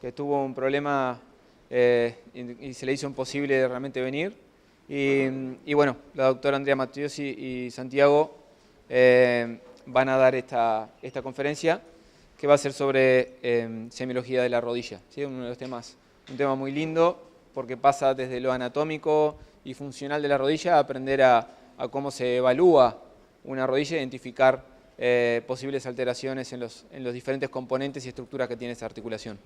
que tuvo un problema y se le hizo imposible realmente venir. Y bueno, la doctora Andrea Mattiosi y Santiago van a dar esta conferencia que va a ser sobre semiología de la rodilla. ¿Sí? Uno de los temas, un tema muy lindo porque pasa desde lo anatómico y funcional de la rodilla a aprender a cómo se evalúa una rodilla e identificar posibles alteraciones en los diferentes componentes y estructuras que tiene esa articulación.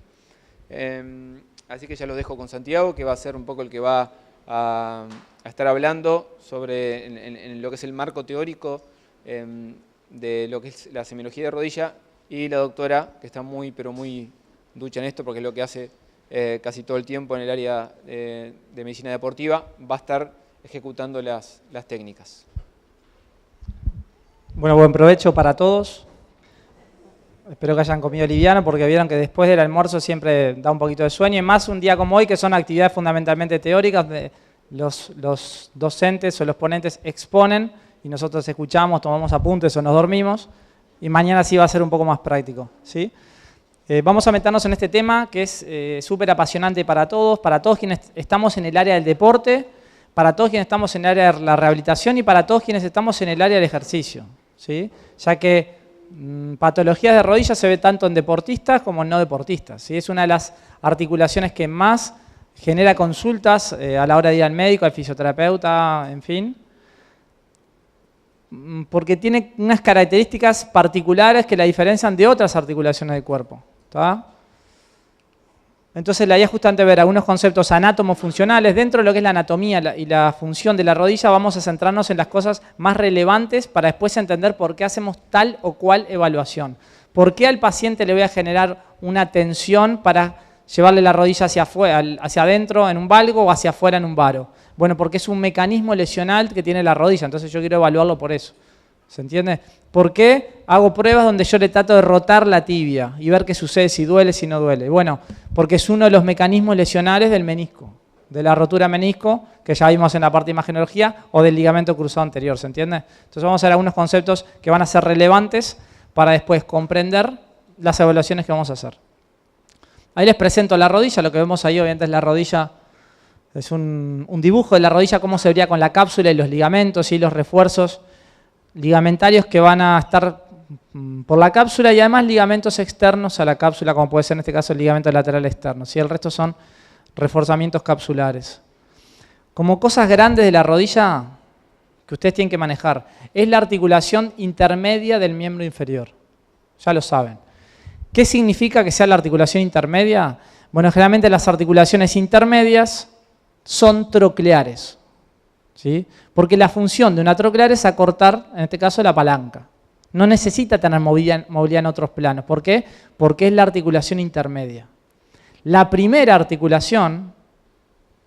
Así que ya los dejo con Santiago, que va a ser un poco el que va a estar hablando sobre en lo que es el marco teórico de lo que es la semiología de rodilla, y la doctora, que está muy ducha en esto porque es lo que hace casi todo el tiempo en el área de medicina deportiva, va a estar ejecutando las técnicas. Bueno, buen provecho para todos. Espero que hayan comido liviano porque vieron que después del almuerzo siempre da un poquito de sueño, y más un día como hoy, que son actividades fundamentalmente teóricas, donde los docentes o los ponentes exponen y nosotros escuchamos, tomamos apuntes o nos dormimos, y mañana sí va a ser un poco más práctico, ¿sí? Vamos a meternos en este tema que es súper apasionante para todos quienes estamos en el área del deporte, para todos quienes estamos en el área de la rehabilitación y para todos quienes estamos en el área del ejercicio, ¿sí? Ya que patologías de rodillas se ve tanto en deportistas como en no deportistas, ¿sí? Es una de las articulaciones que más genera consultas a la hora de ir al médico, al fisioterapeuta, en fin, porque tiene unas características particulares que la diferencian de otras articulaciones del cuerpo, ¿tá? Entonces la idea es justamente ver algunos conceptos anátomo-funcionales. Dentro de lo que es la anatomía y la función de la rodilla vamos a centrarnos en las cosas más relevantes para después entender por qué hacemos tal o cual evaluación. ¿Por qué al paciente le voy a generar una tensión para llevarle la rodilla hacia adentro en un valgo o hacia afuera en un varo? Bueno, porque es un mecanismo lesional que tiene la rodilla, entonces yo quiero evaluarlo por eso. ¿Se entiende? ¿Por qué hago pruebas donde yo le trato de rotar la tibia y ver qué sucede, si duele, si no duele? Bueno, porque es uno de los mecanismos lesionales del menisco, de la rotura menisco, que ya vimos en la parte de imagenología, o del ligamento cruzado anterior, ¿se entiende? Entonces vamos a ver algunos conceptos que van a ser relevantes para después comprender las evaluaciones que vamos a hacer. Ahí les presento la rodilla, lo que vemos ahí obviamente es la rodilla, es un dibujo de la rodilla, cómo se vería con la cápsula y los ligamentos y los refuerzos ligamentarios que van a estar por la cápsula, y además ligamentos externos a la cápsula, como puede ser en este caso el ligamento lateral externo, ¿sí? El resto son reforzamientos capsulares. Como cosas grandes de la rodilla que ustedes tienen que manejar, es la articulación intermedia del miembro inferior, ya lo saben. ¿Qué significa que sea la articulación intermedia? Bueno, generalmente las articulaciones intermedias son trocleares, ¿sí? Porque la función de una troclear es acortar, en este caso, la palanca. No necesita tener movilidad en otros planos. ¿Por qué? Porque es la articulación intermedia. La primera articulación,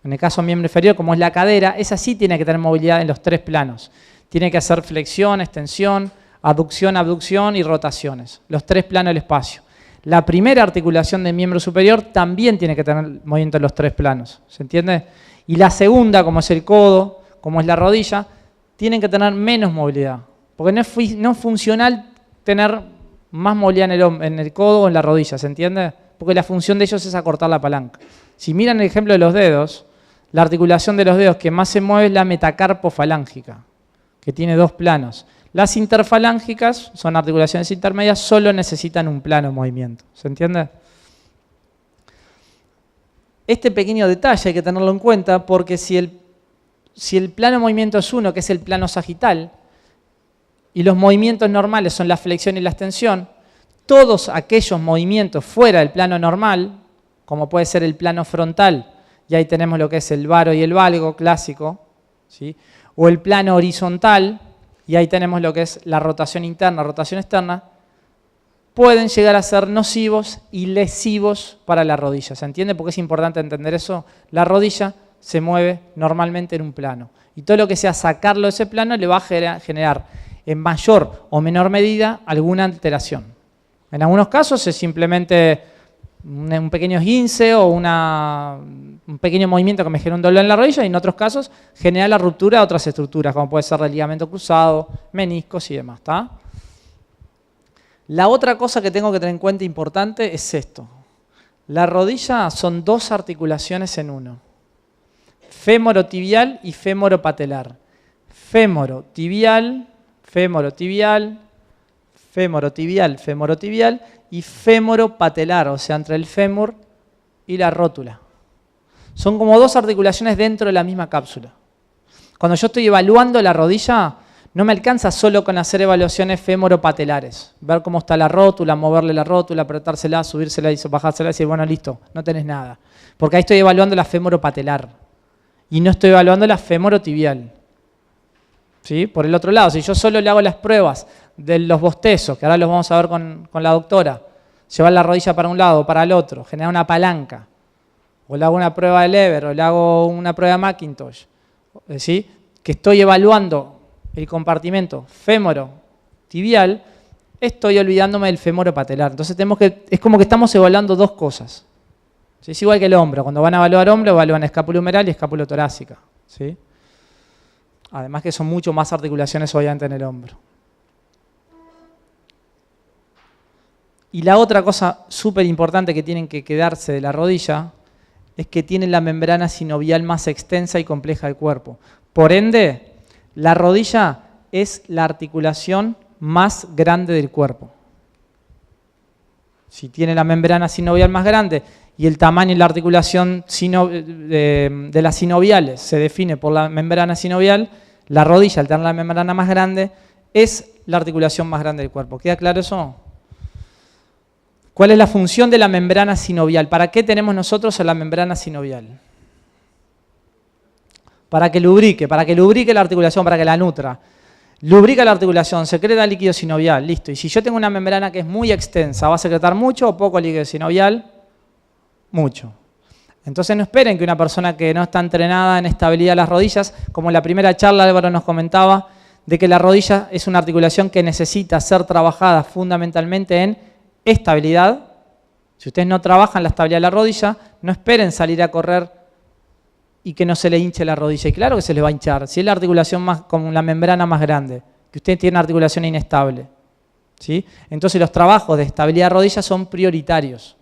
en el caso miembro inferior, como es la cadera, esa sí tiene que tener movilidad en los tres planos. Tiene que hacer flexión, extensión, aducción, abducción y rotaciones. Los tres planos del espacio. La primera articulación del miembro superior también tiene que tener movimiento en los tres planos. ¿Se entiende? Y la segunda, como es el codo, como es la rodilla, tienen que tener menos movilidad. Porque no es funcional tener más movilidad en el codo o en la rodilla, ¿se entiende? Porque la función de ellos es acortar la palanca. Si miran el ejemplo de los dedos, la articulación de los dedos que más se mueve es la metacarpofalángica, que tiene dos planos. Las interfalángicas son articulaciones intermedias, solo necesitan un plano de movimiento, ¿se entiende? Este pequeño detalle hay que tenerlo en cuenta porque si el plano de movimiento es uno, que es el plano sagital, y los movimientos normales son la flexión y la extensión, todos aquellos movimientos fuera del plano normal, como puede ser el plano frontal, y ahí tenemos lo que es el varo y el valgo clásico, ¿sí? O el plano horizontal, y ahí tenemos lo que es la rotación interna, rotación externa, pueden llegar a ser nocivos y lesivos para la rodilla. ¿Se entiende? Porque es importante entender eso. La rodilla se mueve normalmente en un plano. Y todo lo que sea sacarlo de ese plano le va a generar en mayor o menor medida alguna alteración. En algunos casos es simplemente un pequeño esguince o un pequeño movimiento que me genera un dolor en la rodilla, y en otros casos genera la ruptura de otras estructuras, como puede ser el ligamento cruzado, meniscos y demás, ¿tá? La otra cosa que tengo que tener en cuenta importante es esto. La rodilla son dos articulaciones en uno. Fémoro-tibial y fémoro-patelar. Fémoro-tibial, fémoro-tibial, fémoro-tibial, fémoro-tibial y fémoro-patelar, o sea, entre el fémur y la rótula. Son como dos articulaciones dentro de la misma cápsula. Cuando yo estoy evaluando la rodilla, no me alcanza solo con hacer evaluaciones fémoro-patelares. Ver cómo está la rótula, moverle la rótula, apretársela, subírsela y bajársela y decir, bueno, listo, no tenés nada. Porque ahí estoy evaluando la fémoro-patelar y no estoy evaluando la fémoro-tibial. ¿Sí? Por el otro lado, si yo solo le hago las pruebas de los bostezos, que ahora los vamos a ver con la doctora, llevar la rodilla para un lado o para el otro, generar una palanca, o le hago una prueba de Lever, o le hago una prueba de Macintosh, ¿sí? Que estoy evaluando el compartimento fémoro-tibial, estoy olvidándome del fémoro-patelar. Entonces es como que estamos evaluando dos cosas. ¿Sí? Es igual que el hombro. Cuando van a evaluar hombro, evalúan escápula humeral y escápula torácica. ¿Sí? Además que son mucho más articulaciones obviamente en el hombro. Y la otra cosa súper importante que tienen que quedarse de la rodilla es que tiene la membrana sinovial más extensa y compleja del cuerpo. Por ende, la rodilla es la articulación más grande del cuerpo. Si tiene la membrana sinovial más grande y el tamaño y la articulación de las sinoviales se define por la membrana sinovial, la rodilla, al tener la membrana más grande, es la articulación más grande del cuerpo. ¿Queda claro eso? ¿Cuál es la función de la membrana sinovial? ¿Para qué tenemos nosotros a la membrana sinovial? Para que lubrique la articulación, para que la nutra. Lubrica la articulación, secreta líquido sinovial, listo. Y si yo tengo una membrana que es muy extensa, ¿va a secretar mucho o poco líquido sinovial? Mucho. Entonces no esperen que una persona que no está entrenada en estabilidad de las rodillas, como en la primera charla Álvaro nos comentaba, de que la rodilla es una articulación que necesita ser trabajada fundamentalmente en estabilidad. Si ustedes no trabajan la estabilidad de la rodilla, no esperen salir a correr y que no se le hinche la rodilla. Y claro que se les va a hinchar. Si es la articulación más, con la membrana más grande, que usted tiene una articulación inestable. ¿Sí? Entonces los trabajos de estabilidad de rodilla son prioritarios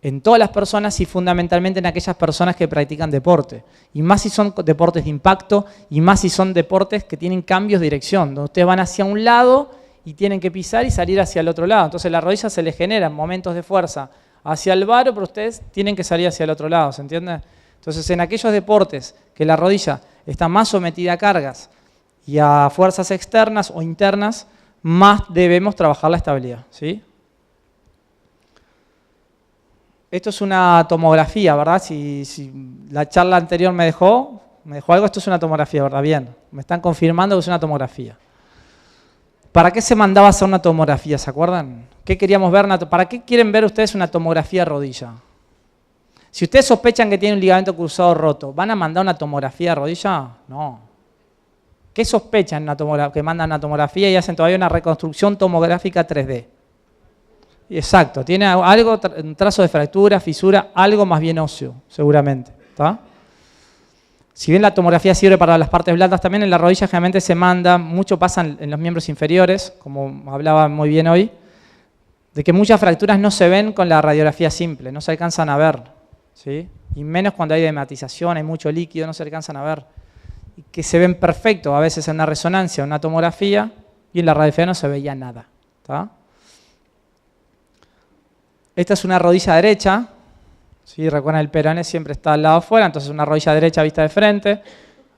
en todas las personas y fundamentalmente en aquellas personas que practican deporte. Y más si son deportes de impacto y más si son deportes que tienen cambios de dirección, donde ustedes van hacia un lado y tienen que pisar y salir hacia el otro lado. Entonces la rodilla se les generan momentos de fuerza hacia el varo, pero ustedes tienen que salir hacia el otro lado, ¿se entiende? Entonces, en aquellos deportes que la rodilla está más sometida a cargas y a fuerzas externas o internas, más debemos trabajar la estabilidad. ¿Sí? Esto es una tomografía, ¿verdad? Si la charla anterior me dejó algo, esto es una tomografía, ¿verdad? Bien, me están confirmando que es una tomografía. ¿Para qué se mandaba a hacer una tomografía? ¿Se acuerdan? ¿Qué queríamos ver? ¿Para qué quieren ver ustedes una tomografía de rodilla? Si ustedes sospechan que tiene un ligamento cruzado roto, ¿van a mandar una tomografía de rodilla? No. ¿Qué sospechan que mandan una tomografía y hacen todavía una reconstrucción tomográfica 3D? Exacto, tiene algo, un trazo de fractura, fisura, algo más bien óseo, seguramente. ¿Está? Si bien la tomografía sirve para las partes blandas, también en la rodilla generalmente se manda, mucho pasa en los miembros inferiores, como hablaba muy bien hoy, de que muchas fracturas no se ven con la radiografía simple, no se alcanzan a ver. ¿Sí? Y menos cuando hay dematización, hay mucho líquido, no se alcanzan a ver. Y que se ven perfectos a veces en una resonancia, en una tomografía, y en la radiografía no se veía nada. ¿Está? Esta es una rodilla derecha. ¿Sí? Recuerden, el peroné siempre está al lado afuera, entonces una rodilla derecha vista de frente.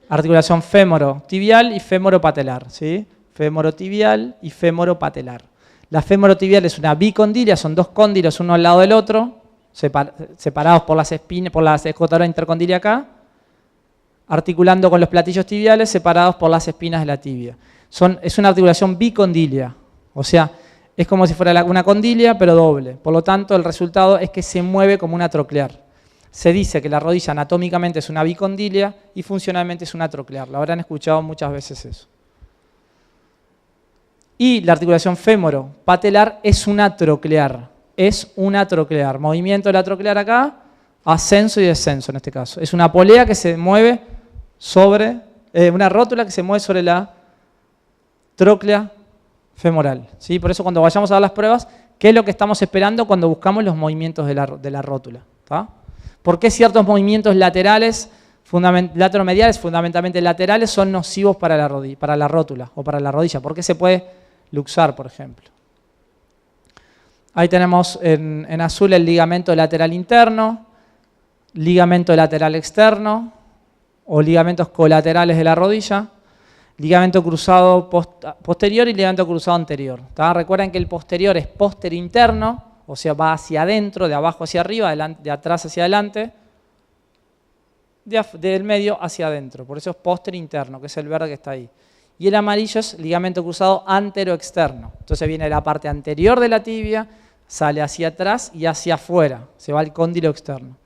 Articulación fémoro-tibial y fémoro-patelar. ¿Sí? Fémoro-tibial y fémoro-patelar. La fémoro-tibial es una bicondilia, son dos cóndilos uno al lado del otro, separados por las espinas, por la escotadura intercondilia acá, articulando con los platillos tibiales, separados por las espinas de la tibia. Es una articulación bicondilia, o sea, es como si fuera una condilia, pero doble. Por lo tanto, el resultado es que se mueve como una troclear. Se dice que la rodilla anatómicamente es una bicondilia y funcionalmente es una troclear. Lo habrán escuchado muchas veces eso. Y la articulación fémoro-patelar es una troclear. Es una troclear. Movimiento de la troclear acá, ascenso y descenso en este caso. Es una polea que se mueve sobre, una rótula que se mueve sobre la tróclea femoral. ¿Sí? Por eso cuando vayamos a dar las pruebas, ¿Qué es lo que estamos esperando cuando buscamos los movimientos de la rótula? ¿Tá? ¿Por qué ciertos movimientos laterales, lateromediales, fundamentalmente laterales, son nocivos para la rótula o para la rodilla? ¿Por qué se puede luxar, por ejemplo? Ahí tenemos en azul el ligamento lateral interno, ligamento lateral externo o ligamentos colaterales de la rodilla, ligamento cruzado posterior y ligamento cruzado anterior. ¿Tá? Recuerden que el posterior es póster interno, o sea, va hacia adentro, de abajo hacia arriba, de atrás hacia adelante, del medio hacia adentro. Por eso es póster interno, que es el verde que está ahí. Y el amarillo es ligamento cruzado antero-externo. Entonces viene la parte anterior de la tibia, sale hacia atrás y hacia afuera, se va al cóndilo externo.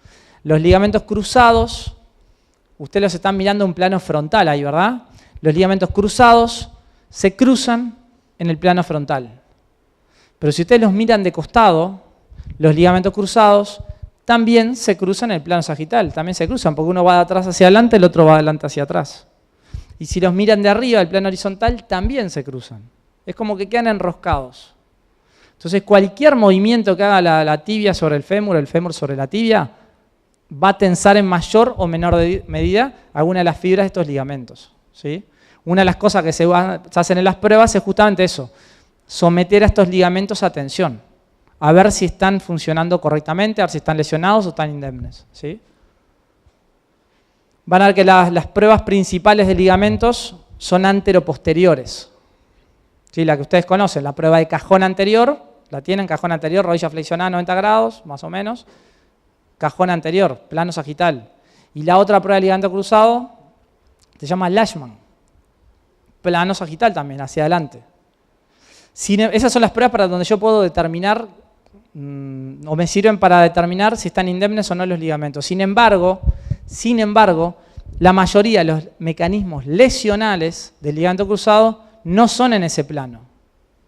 Los ligamentos cruzados, ustedes los están mirando en plano frontal ahí, ¿verdad? Los ligamentos cruzados se cruzan en el plano frontal. Pero si ustedes los miran de costado, los ligamentos cruzados también se cruzan en el plano sagital, también se cruzan, porque uno va de atrás hacia adelante, el otro va de adelante hacia atrás. Y si los miran de arriba, el plano horizontal, también se cruzan. Es como que quedan enroscados. Entonces, cualquier movimiento que haga la tibia sobre el fémur sobre la tibia, va a tensar en mayor o menor medida alguna de las fibras de estos ligamentos. ¿Sí? Una de las cosas que se hacen en las pruebas es justamente eso, someter a estos ligamentos a tensión, a ver si están funcionando correctamente, a ver si están lesionados o están indemnes. ¿Sí? Van a ver que las pruebas principales de ligamentos son anteroposteriores. ¿Sí? La que ustedes conocen, la prueba de cajón anterior, la tienen, cajón anterior, rodilla flexionada 90 grados, más o menos. Cajón anterior, plano sagital. Y la otra prueba de ligamento cruzado se llama Lashman. Plano sagital también, hacia adelante. Esas son las pruebas para donde yo puedo determinar, o me sirven para determinar si están indemnes o no los ligamentos. Sin embargo, la mayoría de los mecanismos lesionales del ligamento cruzado no son en ese plano.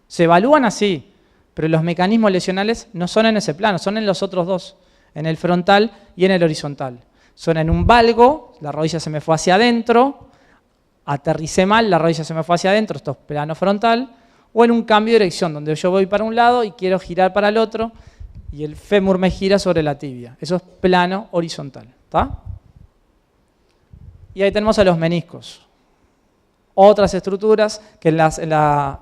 Se evalúan así, pero los mecanismos lesionales no son en ese plano, son en los otros dos, en el frontal y en el horizontal. Son en un valgo, la rodilla se me fue hacia adentro, aterricé mal, la rodilla se me fue hacia adentro, esto es plano frontal, o en un cambio de dirección, donde yo voy para un lado y quiero girar para el otro, y el fémur me gira sobre la tibia. Eso es plano horizontal. ¿Tá? Y ahí tenemos a los meniscos. Otras estructuras que en la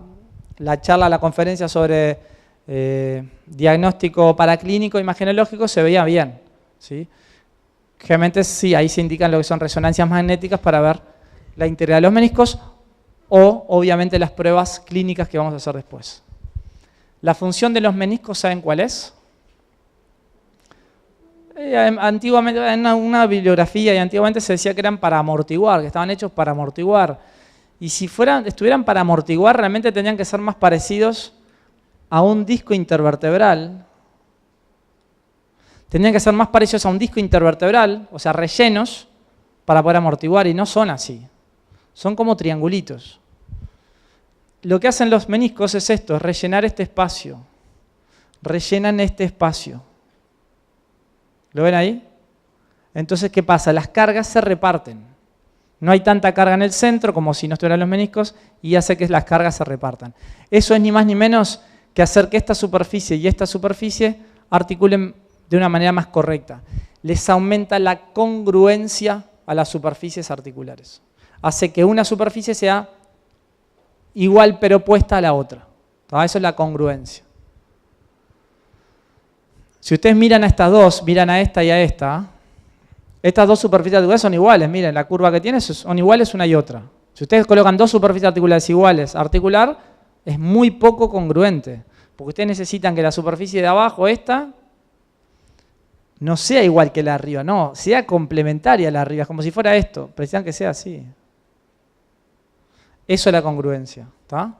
charla, la conferencia sobre diagnóstico paraclínico imagenológico se veía bien. ¿Sí? Generalmente sí, ahí se indican lo que son resonancias magnéticas para ver la integridad de los meniscos o obviamente las pruebas clínicas que vamos a hacer después. La función de los meniscos, ¿saben cuál es? Antiguamente, en una bibliografía, y antiguamente se decía que eran para amortiguar, que estaban hechos para amortiguar. Y si estuvieran para amortiguar, realmente tendrían que ser más parecidos a un disco intervertebral. Tendrían que ser más parecidos a un disco intervertebral, o sea, rellenos, para poder amortiguar, y no son así. Son como triangulitos. Lo que hacen los meniscos es esto, es rellenar este espacio. Rellenan este espacio. ¿Lo ven ahí? Entonces, ¿qué pasa? Las cargas se reparten. No hay tanta carga en el centro como si no estuvieran los meniscos y hace que las cargas se repartan. Eso es ni más ni menos que hacer que esta superficie y esta superficie articulen de una manera más correcta. Les aumenta la congruencia a las superficies articulares. Hace que una superficie sea igual pero opuesta a la otra. Eso es la congruencia. Si ustedes miran a estas dos, miran a esta y a esta, estas dos superficies articulares son iguales. Miren, la curva que tiene son iguales una y otra. Si ustedes colocan dos superficies articulares iguales, articular, es muy poco congruente. Porque ustedes necesitan que la superficie de abajo, esta, no sea igual que la de arriba, no, sea complementaria a la de arriba, es como si fuera esto, precisan que sea así. Eso es la congruencia. ¿Tá?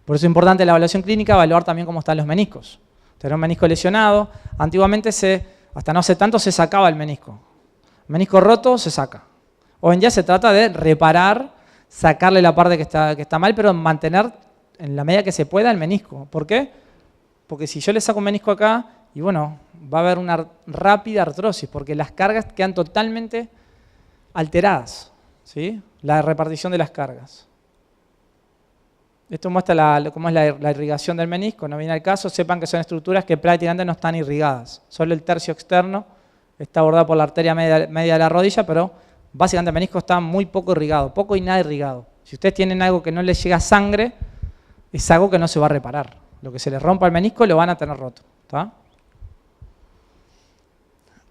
Por eso es importante la evaluación clínica, evaluar también cómo están los meniscos. Tener un menisco lesionado, antiguamente hasta no hace tanto se sacaba el menisco. Menisco roto se saca. Hoy en día se trata de reparar, sacarle la parte que está mal, pero mantener en la medida que se pueda el menisco. ¿Por qué? Porque si yo le saco un menisco acá, y bueno, va a haber una rápida artrosis, porque las cargas quedan totalmente alteradas. ¿Sí? La repartición de las cargas. Esto muestra cómo es la irrigación del menisco, no viene al caso. Sepan que son estructuras que prácticamente no están irrigadas. Solo el tercio externo está bordado por la arteria media de la rodilla, pero básicamente el menisco está muy poco irrigado, poco y nada irrigado. Si ustedes tienen algo que no les llega sangre, es algo que no se va a reparar. Lo que se les rompa el menisco lo van a tener roto. ¿Está?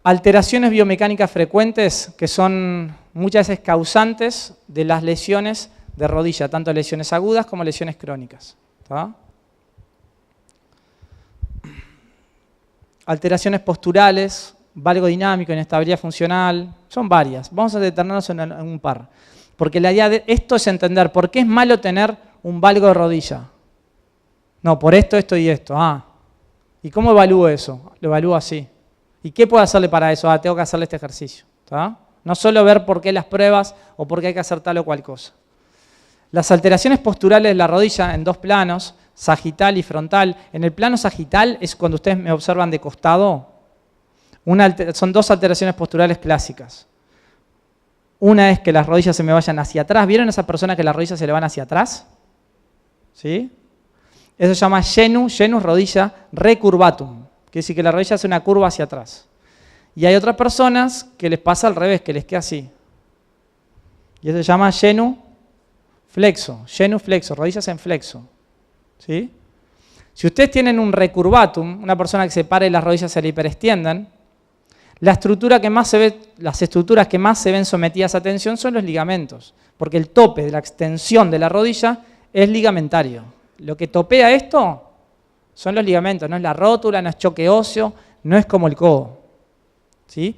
Alteraciones biomecánicas frecuentes que son muchas veces causantes de las lesiones de rodilla, tanto lesiones agudas como lesiones crónicas. ¿Está? Alteraciones posturales, valgo dinámico, inestabilidad funcional, son varias. Vamos a detenernos en un par. Porque la idea de esto es entender por qué es malo tener un valgo de rodilla. No, por esto, esto y esto. ¿Y cómo evalúo eso? Lo evalúo así. ¿Y qué puedo hacerle para eso? Tengo que hacerle este ejercicio. ¿Está? No solo ver por qué las pruebas o por qué hay que hacer tal o cual cosa. Las alteraciones posturales de la rodilla en dos planos, sagital y frontal. En el plano sagital es cuando ustedes me observan de costado. Son dos alteraciones posturales clásicas. Una es que las rodillas se me vayan hacia atrás. ¿Vieron a esa persona que las rodillas se le van hacia atrás? ¿Sí? Eso se llama genus rodilla recurvatum. Quiere decir que la rodilla hace una curva hacia atrás. Y hay otras personas que les pasa al revés, que les queda así. Y eso se llama genus flexo, rodillas en flexo. ¿Sí? Si ustedes tienen un recurvatum, una persona que se para y las rodillas se le hiperextiendan, las estructuras que más se ven sometidas a tensión son los ligamentos, porque el tope de la extensión de la rodilla es ligamentario. Lo que topea esto son los ligamentos, no es la rótula, no es choque óseo, no es como el codo. ¿Sí?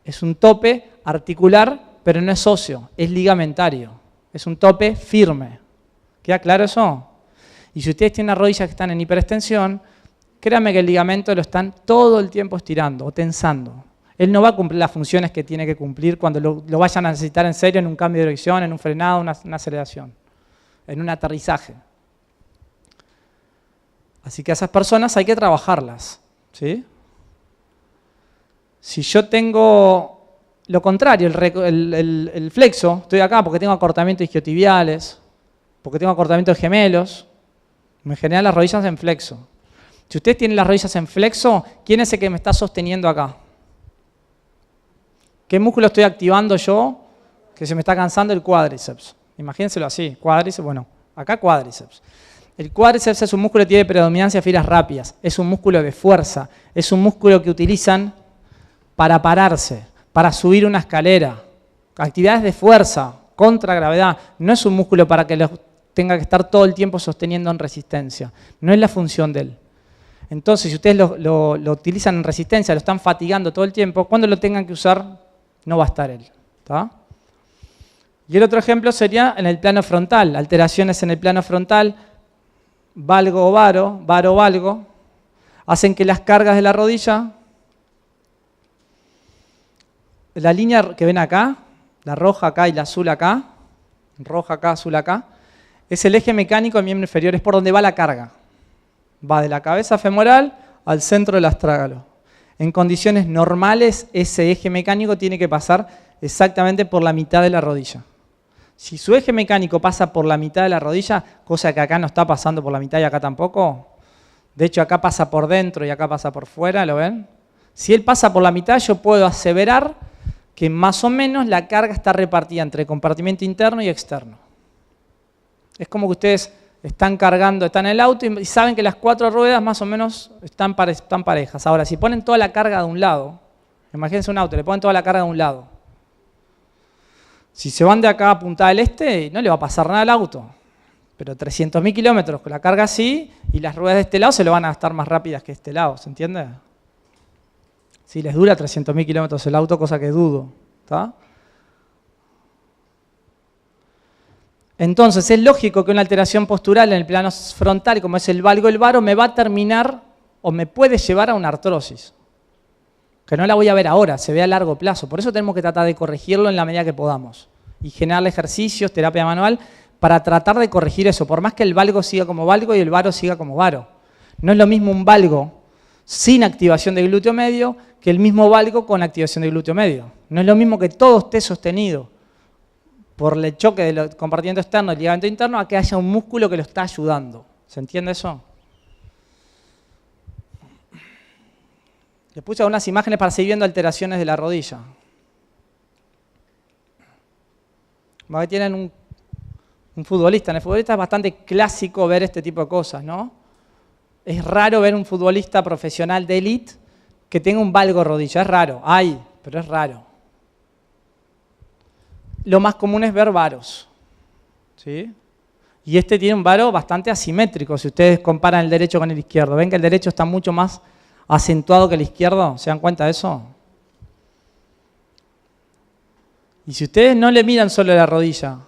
Es un tope articular, pero no es óseo, es ligamentario. Es un tope firme. ¿Queda claro eso? Y si ustedes tienen las rodillas que están en hiperextensión, créanme que el ligamento lo están todo el tiempo estirando o tensando. Él no va a cumplir las funciones que tiene que cumplir cuando lo vayan a necesitar en serio en un cambio de dirección, en un frenado, una aceleración, en un aterrizaje. Así que a esas personas hay que trabajarlas. ¿Sí? Si yo tengo lo contrario, el flexo, estoy acá porque tengo acortamientos isquiotibiales, porque tengo acortamientos gemelos, en general las rodillas en flexo. Si ustedes tienen las rodillas en flexo, ¿quién es el que me está sosteniendo acá? ¿Qué músculo estoy activando yo que se me está cansando? El cuádriceps. Imagínenselo así, cuádriceps, bueno, acá cuádriceps. El cuádriceps es un músculo que tiene predominancia de fibras rápidas, es un músculo de fuerza, es un músculo que utilizan para pararse, para subir una escalera, actividades de fuerza, contra gravedad. No es un músculo para que tenga que estar todo el tiempo sosteniendo en resistencia, no es la función de él. Entonces, si ustedes lo utilizan en resistencia, lo están fatigando todo el tiempo, cuando lo tengan que usar, no va a estar él. ¿Está? Y el otro ejemplo sería en el plano frontal, alteraciones en el plano frontal, valgo o varo-valgo, hacen que las cargas de la rodilla, la línea que ven acá, la roja acá y la azul acá, roja acá, azul acá, es el eje mecánico del miembro inferior, es por donde va la carga. Va de la cabeza femoral al centro del astrágalo. En condiciones normales, ese eje mecánico tiene que pasar exactamente por la mitad de la rodilla. Si su eje mecánico pasa por la mitad de la rodilla, cosa que acá no está pasando por la mitad y acá tampoco, de hecho acá pasa por dentro y acá pasa por fuera, ¿lo ven? Si él pasa por la mitad, yo puedo aseverar que más o menos la carga está repartida entre compartimento interno y externo. Es como que ustedes están cargando, están en el auto y saben que las 4 ruedas más o menos están parejas. Ahora, si ponen toda la carga de un lado, imagínense un auto, le ponen toda la carga de un lado. Si se van de acá a Punta del Este, no le va a pasar nada al auto. Pero 300.000 kilómetros con la carga así, y las ruedas de este lado se lo van a gastar más rápidas que este lado, ¿se entiende? Si les dura 300.000 kilómetros el auto, cosa que dudo. ¿Está? Entonces, es lógico que una alteración postural en el plano frontal, como es el valgo, el varo, me va a terminar o me puede llevar a una artrosis. Que no la voy a ver ahora, se ve a largo plazo. Por eso tenemos que tratar de corregirlo en la medida que podamos. Y generar ejercicios, terapia manual, para tratar de corregir eso. Por más que el valgo siga como valgo y el varo siga como varo. No es lo mismo un valgo sin activación de glúteo medio que el mismo valgo con activación de glúteo medio. No es lo mismo que todo esté sostenido por el choque del compartimento externo y el ligamento interno a que haya un músculo que lo está ayudando. ¿Se entiende eso? Les puse algunas imágenes para seguir viendo alteraciones de la rodilla. Aquí tienen un futbolista. En el futbolista es bastante clásico ver este tipo de cosas, ¿no? Es raro ver un futbolista profesional de élite que tenga un valgo rodilla. Es raro, hay, pero es raro. Lo más común es ver varos, ¿sí? Y este tiene un varo bastante asimétrico, si ustedes comparan el derecho con el izquierdo. ¿Ven que el derecho está mucho más acentuado que el izquierdo? ¿Se dan cuenta de eso? Y si ustedes no le miran solo la rodilla,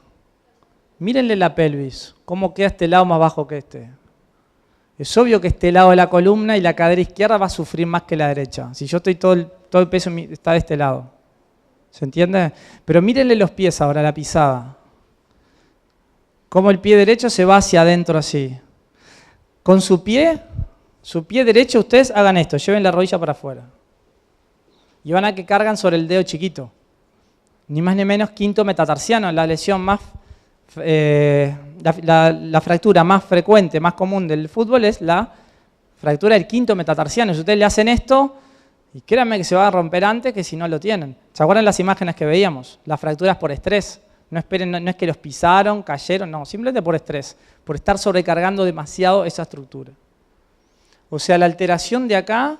mírenle la pelvis, cómo queda este lado más bajo que este. Es obvio que este lado de la columna y la cadera izquierda va a sufrir más que la derecha. Si yo estoy todo el peso está de este lado. ¿Se entiende? Pero mírenle los pies ahora, la pisada. Cómo el pie derecho se va hacia adentro así. Con su pie derecho ustedes hagan esto, lleven la rodilla para afuera. Y van a que cargan sobre el dedo chiquito. Ni más ni menos quinto metatarsiano, la lesión más, la fractura más frecuente, más común del fútbol es la fractura del quinto metatarsiano. Si ustedes le hacen esto, y créanme que se va a romper antes que si no lo tienen. ¿Se acuerdan las imágenes que veíamos? Las fracturas por estrés. No esperen, no es que los pisaron, cayeron, no, simplemente por estrés, por estar sobrecargando demasiado esa estructura. O sea, la alteración de acá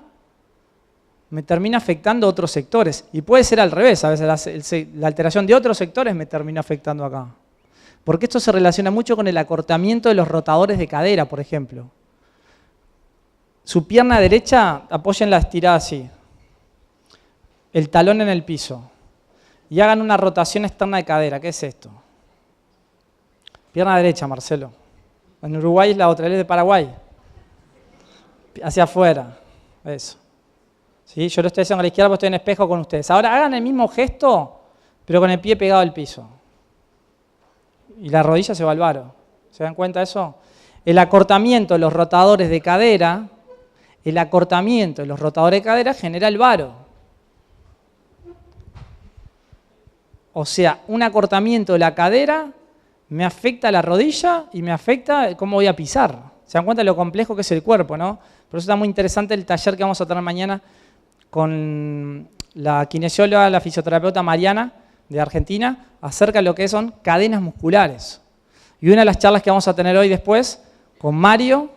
me termina afectando otros sectores. Y puede ser al revés, a veces la alteración de otros sectores me termina afectando acá. Porque esto se relaciona mucho con el acortamiento de los rotadores de cadera, por ejemplo. Su pierna derecha, apóyenla estirada así. El talón en el piso. Y hagan una rotación externa de cadera. ¿Qué es esto? Pierna derecha, Marcelo. En Uruguay es la otra, él es de Paraguay. Hacia afuera. Eso. ¿Sí? Yo lo estoy haciendo a la izquierda porque estoy en espejo con ustedes. Ahora hagan el mismo gesto, pero con el pie pegado al piso. Y la rodilla se va al varo. ¿Se dan cuenta de eso? El acortamiento de los rotadores de cadera, genera el varo. O sea, un acortamiento de la cadera me afecta a la rodilla y me afecta cómo voy a pisar. ¿Se dan cuenta de lo complejo que es el cuerpo, no? Por eso está muy interesante el taller que vamos a tener mañana con la kinesióloga, la fisioterapeuta Mariana de Argentina, acerca de lo que son cadenas musculares. Y una de las charlas que vamos a tener hoy después con Mario,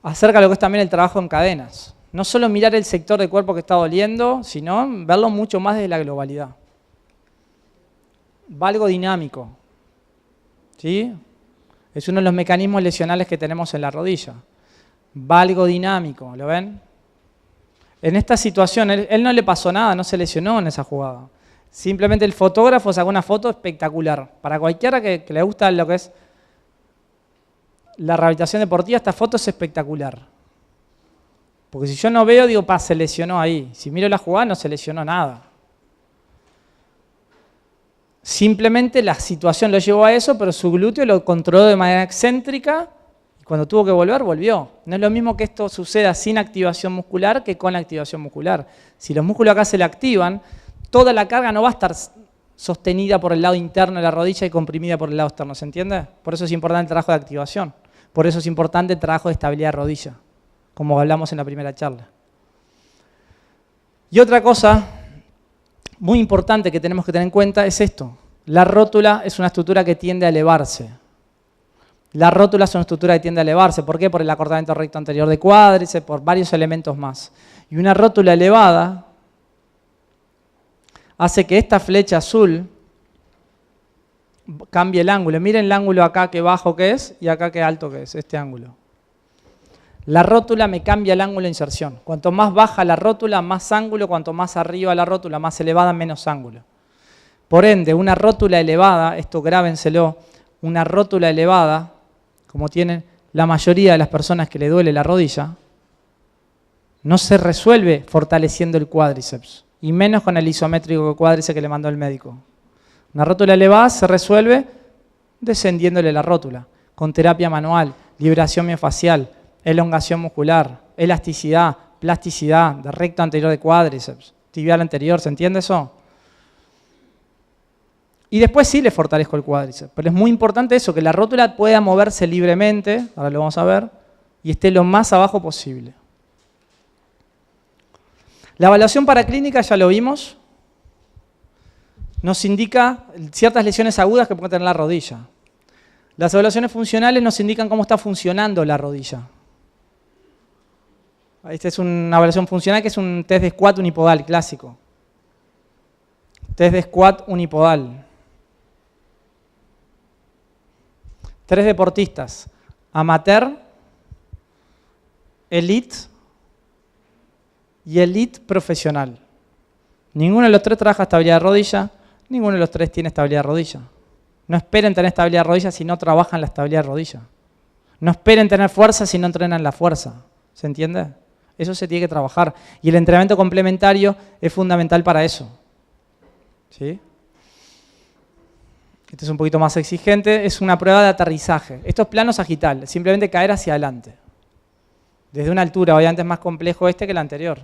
acerca de lo que es también el trabajo en cadenas. No solo mirar el sector del cuerpo que está doliendo, sino verlo mucho más desde la globalidad. Valgo dinámico, ¿sí? Es uno de los mecanismos lesionales que tenemos en la rodilla. Valgo dinámico, ¿lo ven? En esta situación, él no le pasó nada, no se lesionó en esa jugada. Simplemente el fotógrafo sacó una foto espectacular. Para cualquiera que le gusta lo que es la rehabilitación deportiva, esta foto es espectacular. Porque si yo no veo, digo, se lesionó ahí. Si miro la jugada, no se lesionó nada. Simplemente la situación lo llevó a eso, pero su glúteo lo controló de manera excéntrica y cuando tuvo que volver, volvió. No es lo mismo que esto suceda sin activación muscular que con activación muscular. Si los músculos acá se le activan, toda la carga no va a estar sostenida por el lado interno de la rodilla y comprimida por el lado externo, ¿se entiende? Por eso es importante el trabajo de activación. Por eso es importante el trabajo de estabilidad de rodilla, como hablamos en la primera charla. Y otra cosa muy importante que tenemos que tener en cuenta es esto. La rótula es una estructura que tiende a elevarse. La rótula es una estructura que tiende a elevarse. ¿Por qué? Por el acortamiento recto anterior de cuádriceps, por varios elementos más. Y una rótula elevada hace que esta flecha azul cambie el ángulo. Miren el ángulo acá que bajo que es y acá que alto que es, este ángulo. La rótula me cambia el ángulo de inserción. Cuanto más baja la rótula, más ángulo. Cuanto más arriba la rótula, más elevada, menos ángulo. Por ende, una rótula elevada, esto grábenselo, una rótula elevada, como tienen la mayoría de las personas que le duele la rodilla, no se resuelve fortaleciendo el cuádriceps, y menos con el isométrico cuádriceps que le mandó el médico. Una rótula elevada se resuelve descendiéndole la rótula, con terapia manual, liberación miofascial, elongación muscular, elasticidad, plasticidad, de recto anterior de cuádriceps, tibial anterior, ¿se entiende eso? Y después sí le fortalezco el cuádriceps. Pero es muy importante eso, que la rótula pueda moverse libremente, ahora lo vamos a ver, y esté lo más abajo posible. La evaluación paraclínica ya lo vimos. Nos indica ciertas lesiones agudas que puede tener la rodilla. Las evaluaciones funcionales nos indican cómo está funcionando la rodilla. Esta es una evaluación funcional que es un test de squat unipodal clásico. Test de squat unipodal. 3 deportistas, amateur, elite y elite profesional. Ninguno de los 3 trabaja estabilidad de rodilla, ninguno de los 3 tiene estabilidad de rodilla. No esperen tener estabilidad de rodilla si no trabajan la estabilidad de rodilla. No esperen tener fuerza si no entrenan la fuerza. ¿Se entiende? Eso se tiene que trabajar. Y el entrenamiento complementario es fundamental para eso. ¿Sí? Este es un poquito más exigente. Es una prueba de aterrizaje. Esto es plano sagital. Simplemente caer hacia adelante. Desde una altura. Obviamente es más complejo este que el anterior.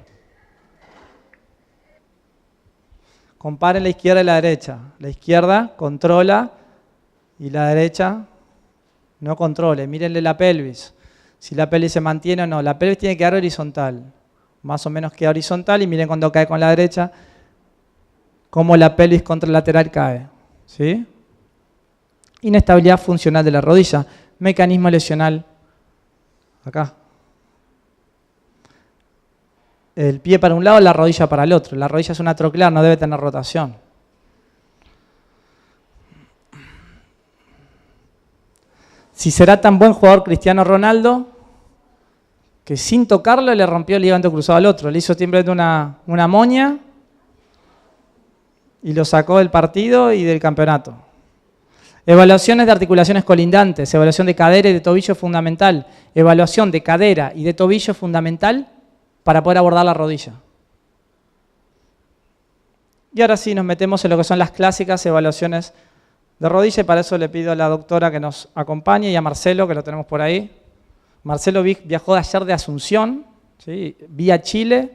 Comparen la izquierda y la derecha. La izquierda controla y la derecha no controle. Mírenle la pelvis. Si la pelvis se mantiene o no. La pelvis tiene que quedar horizontal. Más o menos queda horizontal y miren cuando cae con la derecha cómo la pelvis contralateral cae. ¿Sí? Inestabilidad funcional de la rodilla. Mecanismo lesional. Acá. El pie para un lado, la rodilla para el otro. La rodilla es una troclear, no debe tener rotación. Si será tan buen jugador Cristiano Ronaldo que sin tocarlo le rompió el ligamento cruzado al otro. Le hizo simplemente una moña y lo sacó del partido y del campeonato. Evaluaciones de articulaciones colindantes. Evaluación de cadera y de tobillo es fundamental. Evaluación de cadera y de tobillo es fundamental para poder abordar la rodilla. Y ahora sí nos metemos en lo que son las clásicas evaluacionnes de rodilla y para eso le pido a la doctora que nos acompañe y a Marcelo, que lo tenemos por ahí. Marcelo viajó de ayer de Asunción, ¿sí? Vía Chile,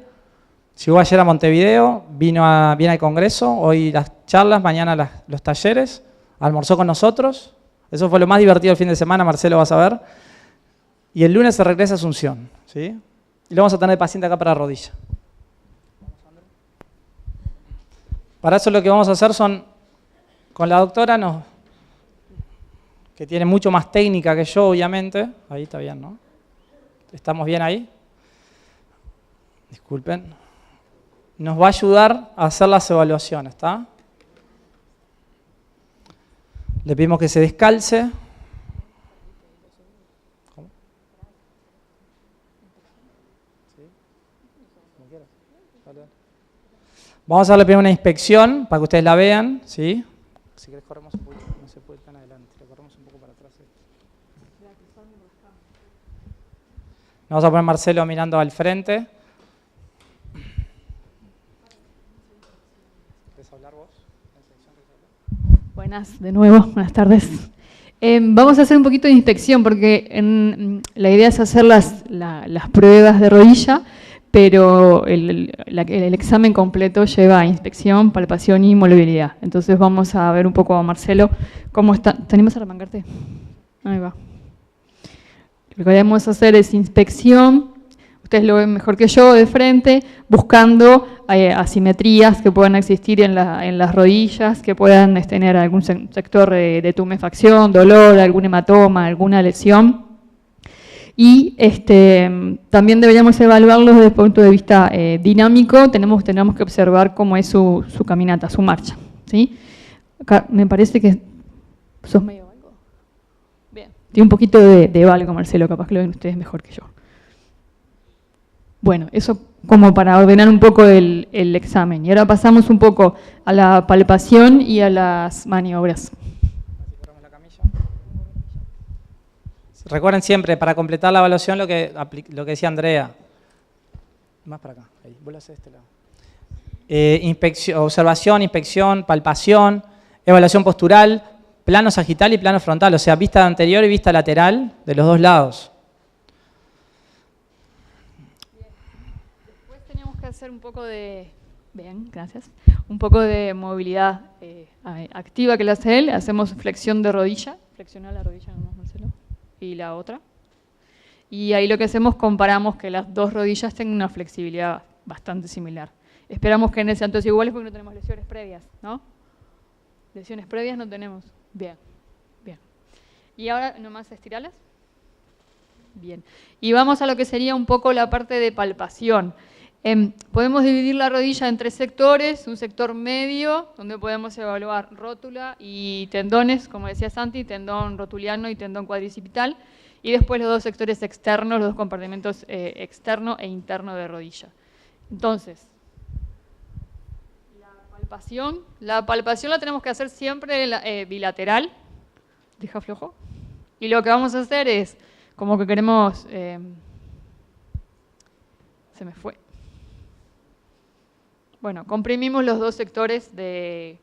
llegó ayer a Montevideo, viene al Congreso, hoy las charlas, mañana los talleres, almorzó con nosotros. Eso fue lo más divertido el fin de semana, Marcelo vas a ver. Y el lunes se regresa a Asunción, ¿sí? Y lo vamos a tener de paciente acá para rodilla. Para eso lo que vamos a hacer son, con la doctora, que tiene mucho más técnica que yo, obviamente. Ahí está bien, ¿no? ¿Estamos bien ahí? Disculpen. Nos va a ayudar a hacer las evaluaciones, ¿está? Le pedimos que se descalce. Vamos a darle primero una inspección para que ustedes la vean, ¿sí? Si querés corremos un poquito, no se puede tan adelante, le corremos un poco para atrás. Vamos a poner Marcelo mirando al frente. ¿Querés hablar vos? Buenas, de nuevo, buenas tardes. Vamos a hacer un poquito de inspección porque la idea es hacer las pruebas de rodilla, pero el examen completo lleva inspección, palpación y movilidad. Entonces vamos a ver un poco a Marcelo cómo está. ¿Te animas a remangarte? Ahí va. Lo que vamos a hacer es inspección. Ustedes lo ven mejor que yo de frente, buscando asimetrías que puedan existir en las rodillas, que puedan tener algún sector de tumefacción, dolor, algún hematoma, alguna lesión. Y también deberíamos evaluarlos desde el punto de vista dinámico. Tenemos que observar cómo es su caminata, su marcha, ¿sí? Acá me parece que sos medio valgo. Bien. Tiene un poquito de valgo, Marcelo, capaz que lo ven ustedes mejor que yo. Bueno, eso como para ordenar un poco el examen. Y ahora pasamos un poco a la palpación y a las maniobras. Recuerden siempre, para completar la evaluación, lo que decía Andrea. Más para acá, ahí, vos lo haces de este lado. Observación, inspección, palpación, evaluación postural, plano sagital y plano frontal, o sea, vista anterior y vista lateral de los dos lados. Después tenemos que hacer un poco de Bien, gracias. Un poco de movilidad activa que le hace él. Hacemos flexión de rodilla. Flexiona la rodilla nomás, Marcelo. Y la otra. Y ahí lo que hacemos, comparamos que las dos rodillas tengan una flexibilidad bastante similar. Esperamos que sean todos iguales porque no tenemos lesiones previas, ¿no? Lesiones previas no tenemos. Bien, bien. Y ahora nomás estirarlas. Bien. Y vamos a lo que sería un poco la parte de palpación. Podemos dividir la rodilla en 3 sectores, un sector medio, donde podemos evaluar rótula y tendones, como decía Santi, tendón rotuliano y tendón cuadricipital, y después los 2 sectores externos, los 2 compartimentos externo e interno de rodilla. Entonces, la palpación la tenemos que hacer siempre bilateral, deja flojo, y lo que vamos a hacer es, como que queremos, se me fue. Bueno, comprimimos los 2 sectores de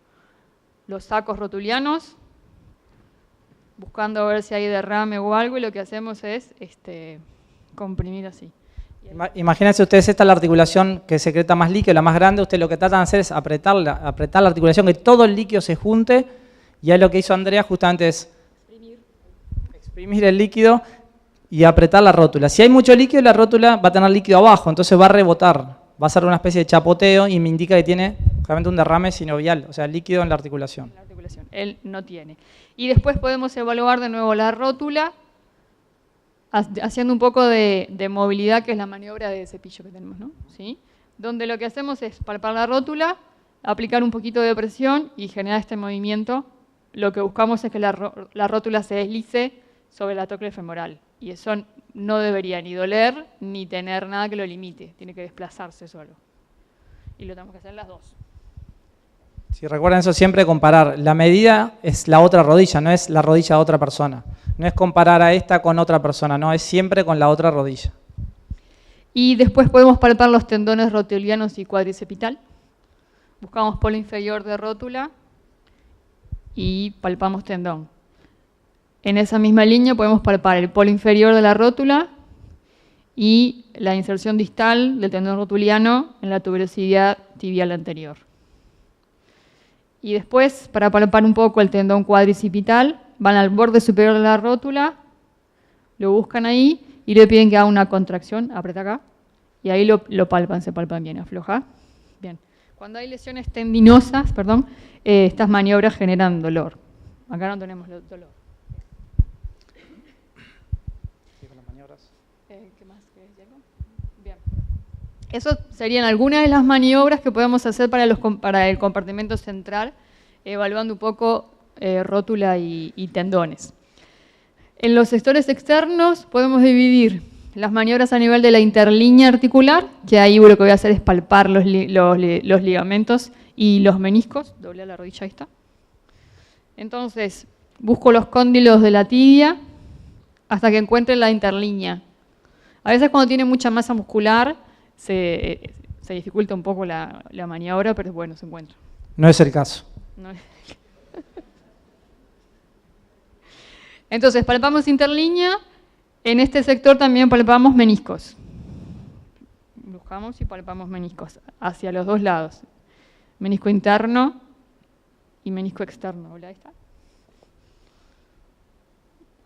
los sacos rotulianos, buscando ver si hay derrame o algo, y lo que hacemos es comprimir así. Imagínense ustedes, esta es la articulación que secreta más líquido, la más grande. Ustedes lo que tratan de hacer es apretar la articulación, que todo el líquido se junte, y ahí lo que hizo Andrea justamente es exprimir el líquido y apretar la rótula. Si hay mucho líquido, la rótula va a tener líquido abajo, entonces va a rebotar. Va a ser una especie de chapoteo y me indica que tiene realmente un derrame sinovial, o sea, líquido en la articulación. Él no tiene. Y después podemos evaluar de nuevo la rótula, haciendo un poco de movilidad, que es la maniobra de cepillo que tenemos, ¿no? ¿Sí? Donde lo que hacemos es palpar la rótula, aplicar un poquito de presión y generar este movimiento. Lo que buscamos es que la rótula se deslice sobre la trocle femoral. Y eso no debería ni doler ni tener nada que lo limite. Tiene que desplazarse solo. Y lo tenemos que hacer las 2. Si recuerden eso siempre, comparar. La medida es la otra rodilla, no es la rodilla de otra persona. No es comparar a esta con otra persona, no, es siempre con la otra rodilla. Y después podemos palpar los tendones rotulianos y cuadricepital. Buscamos polo inferior de rótula y palpamos tendón. En esa misma línea podemos palpar el polo inferior de la rótula y la inserción distal del tendón rotuliano en la tuberosidad tibial anterior. Y después, para palpar un poco el tendón cuadricipital, van al borde superior de la rótula, lo buscan ahí y le piden que haga una contracción, aprieta acá, y ahí lo palpan, se palpan bien, afloja. Bien. Cuando hay lesiones tendinosas, estas maniobras generan dolor. Acá no tenemos dolor. ¿Qué más? Bien. Eso serían algunas de las maniobras que podemos hacer para el compartimento central, evaluando un poco rótula y tendones. En los sectores externos podemos dividir las maniobras a nivel de la interlínea articular, que ahí lo que voy a hacer es palpar los ligamentos y los meniscos. Doblea la rodilla, ahí está. Entonces, busco los cóndilos de la tibia hasta que encuentre la interlínea. A veces cuando tiene mucha masa muscular se dificulta un poco la maniobra, pero bueno, se encuentra. No es el caso. No es. Entonces, palpamos interlínea. En este sector también palpamos meniscos. Buscamos y palpamos meniscos hacia los 2 lados. Menisco interno y menisco externo. Ahí está.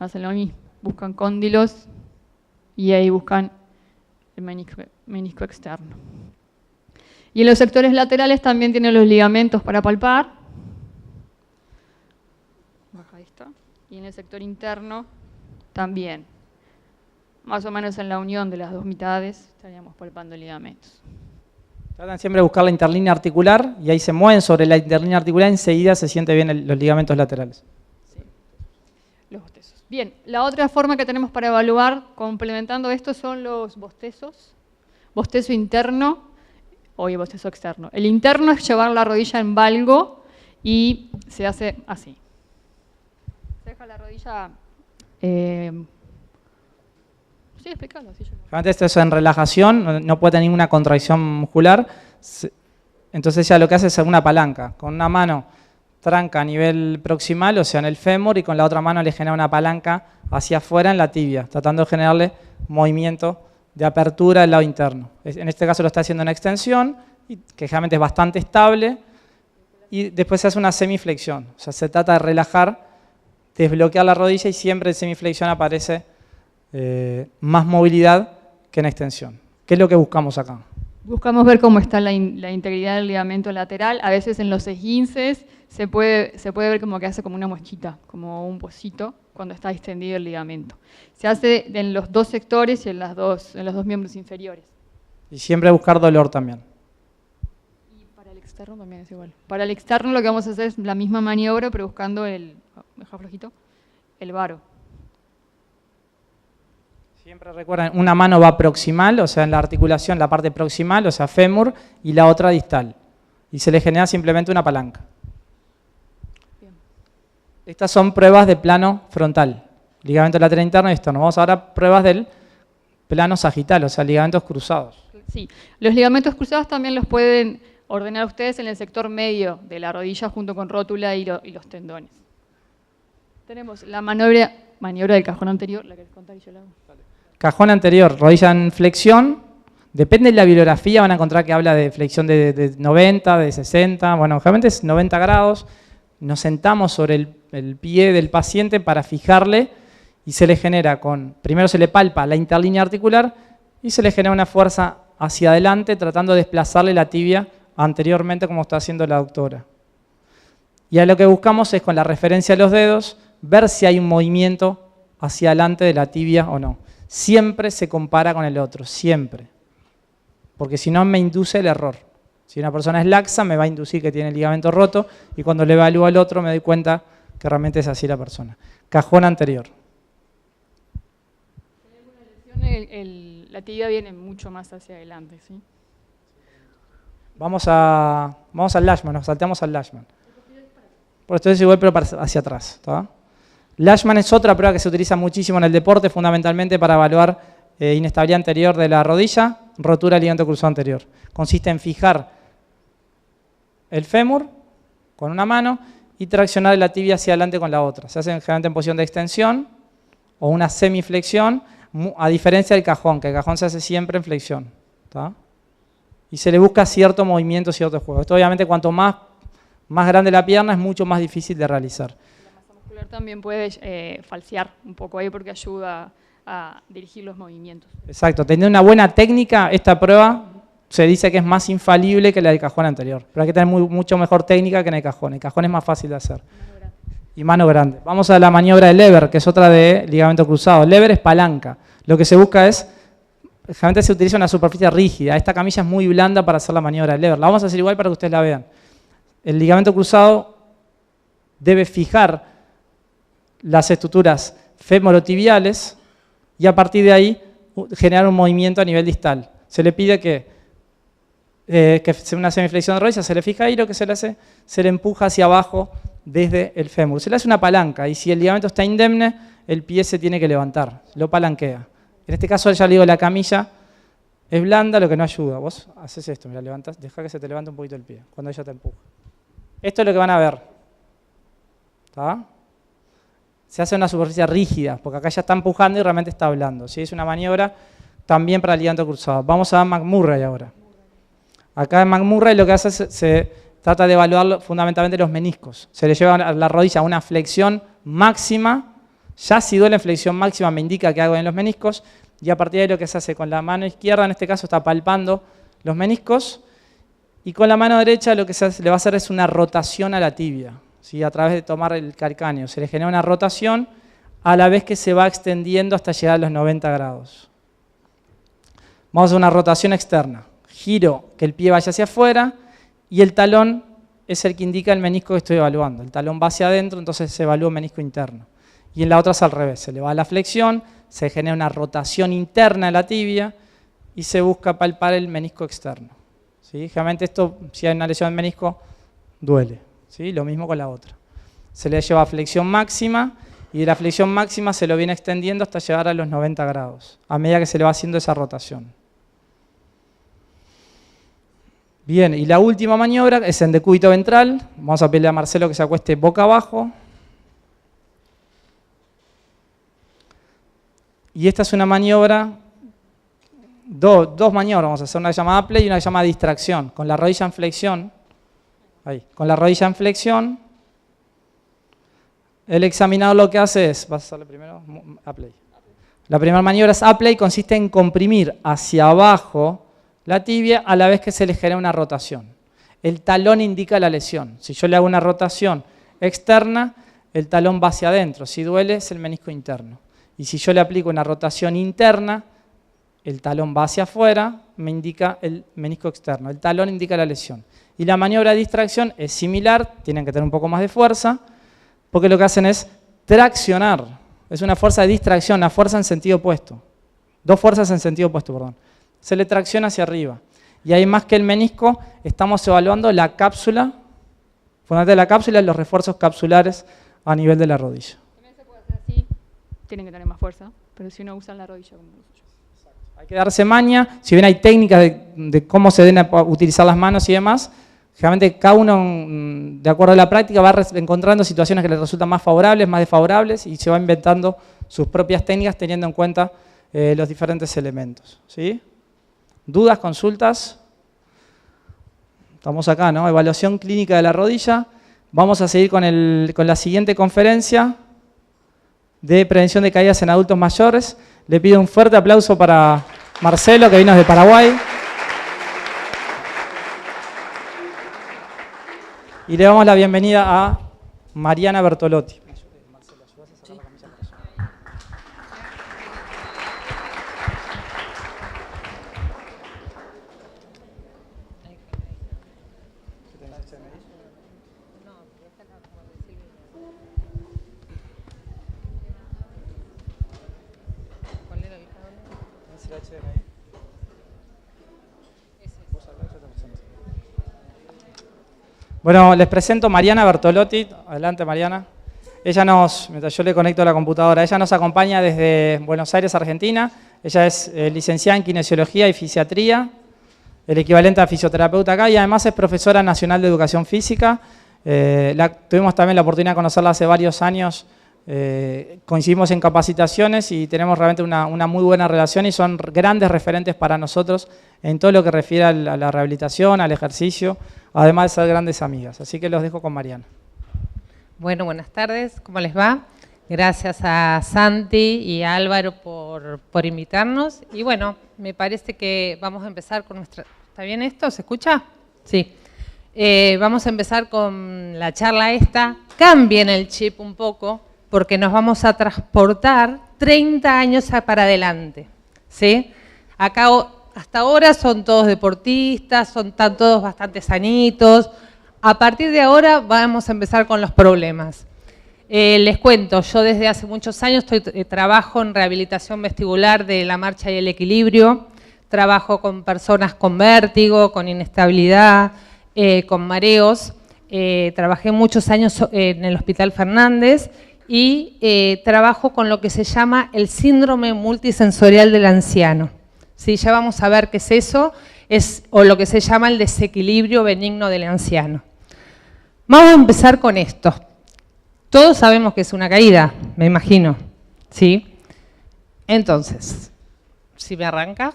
Hacen lo mismo. Buscan cóndilos y ahí buscan el menisco externo. Y en los sectores laterales también tienen los ligamentos para palpar. Ahí está. Y en el sector interno también. Más o menos en la unión de las 2 mitades estaríamos palpando ligamentos. Tratan siempre de buscar la interlínea articular y ahí se mueven sobre la interlínea articular y enseguida se sienten bien los ligamentos laterales. Sí. Los bostezos. Bien, la otra forma que tenemos para evaluar, complementando esto, son los bostezos. Bostezo interno o bostezo externo. El interno es llevar la rodilla en valgo y se hace así. Se deja la rodilla... Sí, explícalo. Sí, esto es en relajación, no puede tener ninguna contracción muscular. Entonces ya lo que hace es una palanca. Con una mano tranca a nivel proximal, o sea en el fémur, y con la otra mano le genera una palanca hacia afuera en la tibia, tratando de generarle movimiento de apertura del lado interno. En este caso lo está haciendo en extensión, que generalmente es bastante estable, y después se hace una semiflexión. O sea, se trata de relajar, desbloquear la rodilla y siempre en semiflexión aparece más movilidad que en extensión. ¿Qué es lo que buscamos acá? Buscamos ver cómo está la integridad del ligamento lateral. A veces en los esguinces se puede ver como que hace como una mosquita, como un pocito, cuando está extendido el ligamento. Se hace en los dos sectores y en los dos miembros inferiores. Y siempre buscar dolor también. Y para el externo también es igual. Para el externo lo que vamos a hacer es la misma maniobra, pero buscando deja flojito, el varo. Siempre recuerden, una mano va proximal, o sea, en la articulación, la parte proximal, o sea, fémur, y la otra distal. Y se le genera simplemente una palanca. Bien. Estas son pruebas de plano frontal, ligamento lateral interno y externo. Vamos ahora a pruebas del plano sagital, o sea, ligamentos cruzados. Sí, los ligamentos cruzados también los pueden ordenar ustedes en el sector medio de la rodilla junto con rótula y los tendones. Tenemos la maniobra del cajón anterior, ¿la querés contar y yo la hago? Cajón anterior, rodilla en flexión. Depende de la bibliografía, van a encontrar que habla de flexión de 90, de 60. Bueno, generalmente es 90 grados. Nos sentamos sobre el pie del paciente para fijarle y se le genera primero se le palpa la interlínea articular y se le genera una fuerza hacia adelante tratando de desplazarle la tibia anteriormente como está haciendo la doctora. Y a lo que buscamos es con la referencia de los dedos ver si hay un movimiento hacia adelante de la tibia o no. Siempre se compara con el otro, siempre. Porque si no me induce el error. Si una persona es laxa me va a inducir que tiene el ligamento roto y cuando le evalúo al otro me doy cuenta que realmente es así la persona. Cajón anterior. Si hay alguna lesión, la tibia viene mucho más hacia adelante, ¿sí? Vamos al Lashman, nos saltamos al Lashman. Por esto es igual pero hacia atrás, ¿está? Lashman es otra prueba que se utiliza muchísimo en el deporte, fundamentalmente para evaluar inestabilidad anterior de la rodilla, rotura del ligamento cruzado anterior. Consiste en fijar el fémur con una mano y traccionar la tibia hacia adelante con la otra. Se hace generalmente en posición de extensión o una semiflexión, a diferencia del cajón, que el cajón se hace siempre en flexión, ¿está? Y se le busca cierto movimiento, cierto juego. Esto obviamente cuanto más grande la pierna es mucho más difícil de realizar. También puede falsear un poco ahí porque ayuda a dirigir los movimientos. Exacto, teniendo una buena técnica, esta prueba se dice que es más infalible que la del cajón anterior. Pero hay que tener mucho mejor técnica que en el cajón. El cajón es más fácil de hacer. Y mano grande. Vamos a la maniobra de lever, que es otra de ligamento cruzado. Lever es palanca. Lo que se busca es, generalmente se utiliza una superficie rígida. Esta camilla es muy blanda para hacer la maniobra de lever. La vamos a hacer igual para que ustedes la vean. El ligamento cruzado debe fijar las estructuras femorotibiales y a partir de ahí generar un movimiento a nivel distal. Se le pide que sea una semiflexión de rodilla, se le fija ahí, lo que se le hace, se le empuja hacia abajo desde el fémur. Se le hace una palanca y si el ligamento está indemne, el pie se tiene que levantar, lo palanquea. En este caso ya le digo, la camilla es blanda, lo que no ayuda. Vos haces esto, mira, levantas, deja que se te levante un poquito el pie cuando ella te empuja. Esto es lo que van a ver. ¿Está? Se hace una superficie rígida, porque acá ya está empujando y realmente está hablando. ¿Sí? Es una maniobra también para el ligamento cruzado. Vamos a McMurray ahora. Acá en McMurray lo que hace es se trata de evaluar fundamentalmente los meniscos. Se le lleva a la rodilla a una flexión máxima. Ya si duele en flexión máxima me indica que hago en los meniscos. Y a partir de ahí lo que se hace con la mano izquierda, en este caso está palpando los meniscos. Y con la mano derecha lo que le va a hacer es una rotación a la tibia. ¿Sí? A través de tomar el calcáneo. Se le genera una rotación a la vez que se va extendiendo hasta llegar a los 90 grados. Vamos a hacer una rotación externa. Giro que el pie vaya hacia afuera y el talón es el que indica el menisco que estoy evaluando. El talón va hacia adentro, entonces se evalúa un menisco interno. Y en la otra es al revés. Se le va a la flexión, se genera una rotación interna de la tibia y se busca palpar el menisco externo. ¿Sí? Generalmente esto, si hay una lesión del menisco, duele. ¿Sí? Lo mismo con la otra. Se le lleva a flexión máxima y de la flexión máxima se lo viene extendiendo hasta llegar a los 90 grados, a medida que se le va haciendo esa rotación. Bien, y la última maniobra es en decúbito ventral. Vamos a pedirle a Marcelo que se acueste boca abajo. Y esta es una maniobra dos maniobras. Vamos a hacer una llamada play y una llamada distracción. Con la rodilla en flexión. Ahí. Con la rodilla en flexión. El examinador lo que hace es, vas a hacerle primero a play. La primera maniobra es a play, consiste en comprimir hacia abajo la tibia a la vez que se le genera una rotación. El talón indica la lesión. Si yo le hago una rotación externa, el talón va hacia adentro. Si duele, es el menisco interno. Y si yo le aplico una rotación interna, el talón va hacia afuera, me indica el menisco externo. El talón indica la lesión. Y la maniobra de distracción es similar, tienen que tener un poco más de fuerza, porque lo que hacen es traccionar. Es una fuerza de distracción, una fuerza en sentido opuesto. Dos fuerzas en sentido opuesto, perdón. Se le tracciona hacia arriba. Y ahí más que el menisco, estamos evaluando la cápsula, fundamentalmente la cápsula y los refuerzos capsulares a nivel de la rodilla. También se puede hacer así, tienen que tener más fuerza, pero si no usan la rodilla como nosotros. Hay que darse maña, si bien hay técnicas de cómo se deben utilizar las manos y demás, generalmente cada uno, de acuerdo a la práctica, va encontrando situaciones que le resultan más favorables, más desfavorables, y se va inventando sus propias técnicas teniendo en cuenta los diferentes elementos. ¿Sí? ¿Dudas, consultas? Estamos acá, ¿no? Evaluación clínica de la rodilla. Vamos a seguir con la siguiente conferencia de prevención de caídas en adultos mayores. Le pido un fuerte aplauso para Marcelo, que vino desde Paraguay. Y le damos la bienvenida a Mariana Bertolotti. Bueno, les presento a Mariana Bertolotti. Adelante, Mariana. Mientras yo le conecto a la computadora, ella nos acompaña desde Buenos Aires, Argentina. Ella es licenciada en Kinesiología y Fisiatría, el equivalente a fisioterapeuta acá, y además es profesora nacional de Educación Física. Tuvimos también la oportunidad de conocerla hace varios años. Coincidimos en capacitaciones y tenemos realmente una muy buena relación y son grandes referentes para nosotros en todo lo que refiere a la rehabilitación, al ejercicio, además de ser grandes amigas. Así que los dejo con Mariana. Bueno, buenas tardes, ¿cómo les va? Gracias a Santi y a Álvaro por invitarnos. Y bueno, me parece que vamos a empezar con nuestra... ¿Está bien esto? ¿Se escucha? Sí. Vamos a empezar con la charla esta. Cambien el chip un poco, porque nos vamos a transportar 30 años para adelante, ¿sí? Acá hasta ahora son todos deportistas, están todos bastante sanitos. A partir de ahora vamos a empezar con los problemas. Les cuento, yo desde hace muchos años trabajo en rehabilitación vestibular de la marcha y el equilibrio. Trabajo con personas con vértigo, con inestabilidad, con mareos. Trabajé muchos años en el Hospital Fernández. Y trabajo con lo que se llama el síndrome multisensorial del anciano. ¿Sí? Ya vamos a ver qué es eso, o lo que se llama el desequilibrio benigno del anciano. Vamos a empezar con esto. Todos sabemos que es una caída, me imagino. ¿Sí? Entonces, si me arranca.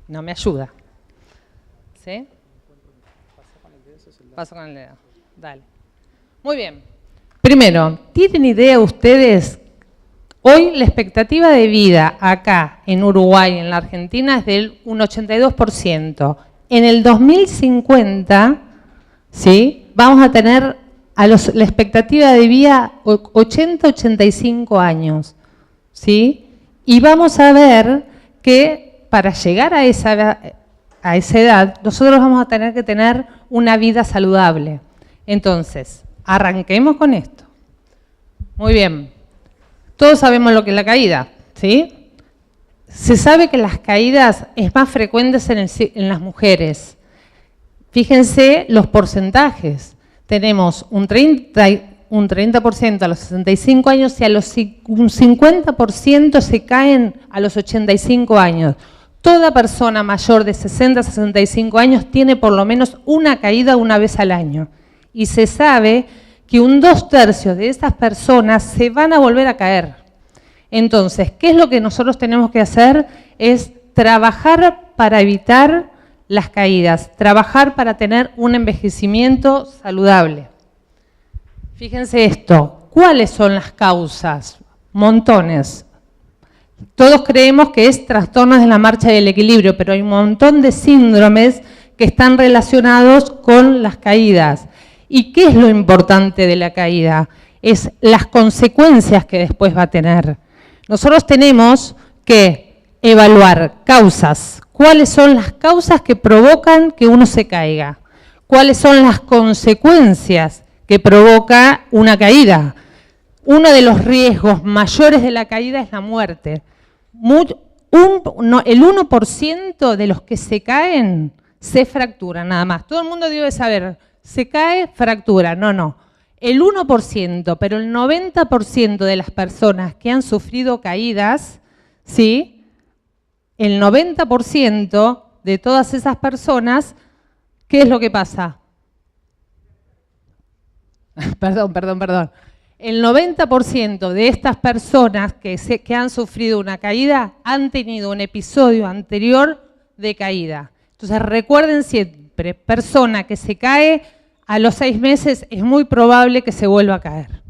No me ayuda. ¿Sí? Paso con el dedo. Dale. Muy bien. Primero, ¿tienen idea ustedes? Hoy la expectativa de vida acá en Uruguay, en la Argentina, es de un 82%. En el 2050, ¿sí? Vamos a tener la expectativa de vida 80-85 años. ¿Sí? Y vamos a ver que para llegar a esa edad, nosotros vamos a tener que tener una vida saludable. Entonces, arranquemos con esto. Muy bien. Todos sabemos lo que es la caída, ¿sí? Se sabe que las caídas es más frecuentes en las mujeres. Fíjense los porcentajes. Tenemos un 30% a los 65 años y un 50% se caen a los 85 años. Toda persona mayor de 60 a 65 años tiene por lo menos una caída una vez al año. Y se sabe que un 2/3 de esas personas se van a volver a caer. Entonces, ¿qué es lo que nosotros tenemos que hacer? Es trabajar para evitar las caídas, trabajar para tener un envejecimiento saludable. Fíjense esto, ¿cuáles son las causas? Montones. Todos creemos que es trastornos de la marcha y el equilibrio, pero hay un montón de síndromes que están relacionados con las caídas. ¿Y qué es lo importante de la caída? Es las consecuencias que después va a tener. Nosotros tenemos que evaluar causas. ¿Cuáles son las causas que provocan que uno se caiga? ¿Cuáles son las consecuencias que provoca una caída? Uno de los riesgos mayores de la caída es la muerte. El 1% de los que se caen se fracturan, nada más. Todo el mundo debe saber, se cae, fractura. No. El 1%, pero el 90% de las personas que han sufrido caídas, ¿sí? El 90% de todas esas personas, ¿qué es lo que pasa? Perdón. El 90% de estas personas que han sufrido una caída han tenido un episodio anterior de caída. Entonces recuerden siempre, persona que se cae, a los 6 meses es muy probable que se vuelva a caer.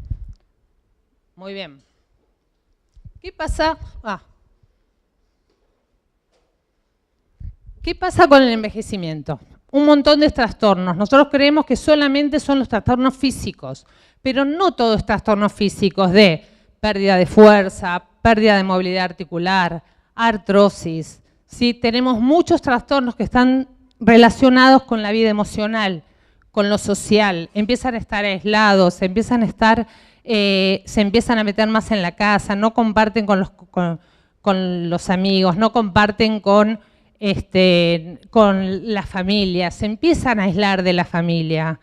Muy bien. ¿Qué pasa? ¿Qué pasa con el envejecimiento? Un montón de trastornos. Nosotros creemos que solamente son los trastornos físicos, pero no todos trastornos físicos de pérdida de fuerza, pérdida de movilidad articular, artrosis. ¿Sí? Tenemos muchos trastornos que están relacionados con la vida emocional, con lo social. Empiezan a estar aislados, se empiezan a meter más en la casa, no comparten con los amigos, no comparten con la familia, se empiezan a aislar de la familia.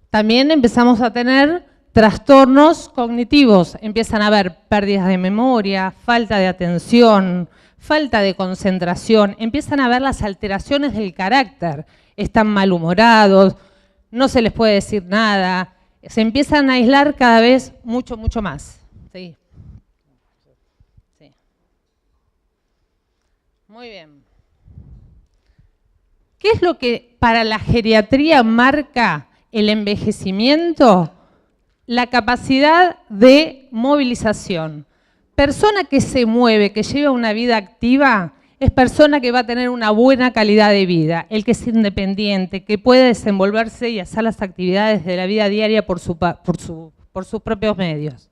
También empezamos a tener trastornos cognitivos, empiezan a haber pérdidas de memoria, falta de atención, falta de concentración, empiezan a haber las alteraciones del carácter, están malhumorados, no se les puede decir nada, se empiezan a aislar cada vez mucho más. Sí. Muy bien. ¿Qué es lo que para la geriatría marca el envejecimiento? La capacidad de movilización. Persona que se mueve, que lleva una vida activa, es persona que va a tener una buena calidad de vida. El que es independiente, que puede desenvolverse y hacer las actividades de la vida diaria por sus propios medios.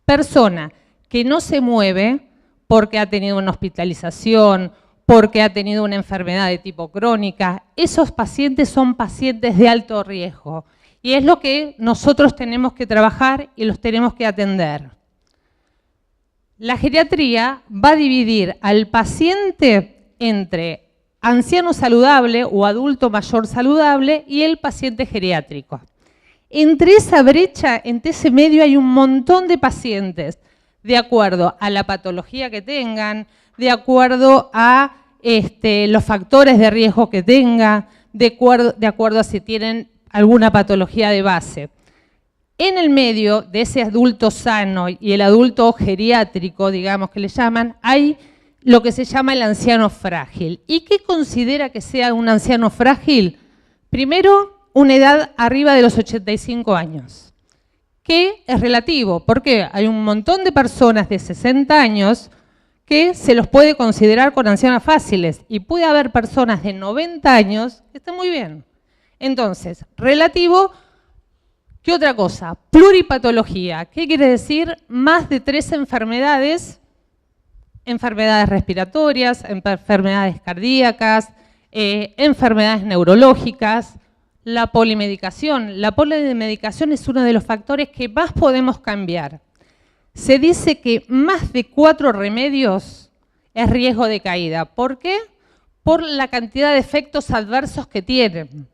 Persona que no se mueve porque ha tenido una hospitalización, porque ha tenido una enfermedad de tipo crónica. Esos pacientes son pacientes de alto riesgo y es lo que nosotros tenemos que trabajar y los tenemos que atender. La geriatría va a dividir al paciente entre anciano saludable o adulto mayor saludable y el paciente geriátrico. Entre esa brecha, entre ese medio hay un montón de pacientes, de acuerdo a la patología que tengan, de acuerdo a los factores de riesgo que tengan, de acuerdo a si tienen alguna patología de base. En el medio de ese adulto sano y el adulto geriátrico, digamos que le llaman, hay lo que se llama el anciano frágil. ¿Y qué considera que sea un anciano frágil? Primero, una edad arriba de los 85 años, que es relativo, porque hay un montón de personas de 60 años que se los puede considerar con ancianos fáciles y puede haber personas de 90 años que están muy bien. Entonces, relativo. ¿Qué otra cosa? Pluripatología. ¿Qué quiere decir? Más de 3 enfermedades, enfermedades respiratorias, enfermedades cardíacas, enfermedades neurológicas, la polimedicación. La polimedicación es uno de los factores que más podemos cambiar. Se dice que más de 4 remedios es riesgo de caída. ¿Por qué? Por la cantidad de efectos adversos que tienen.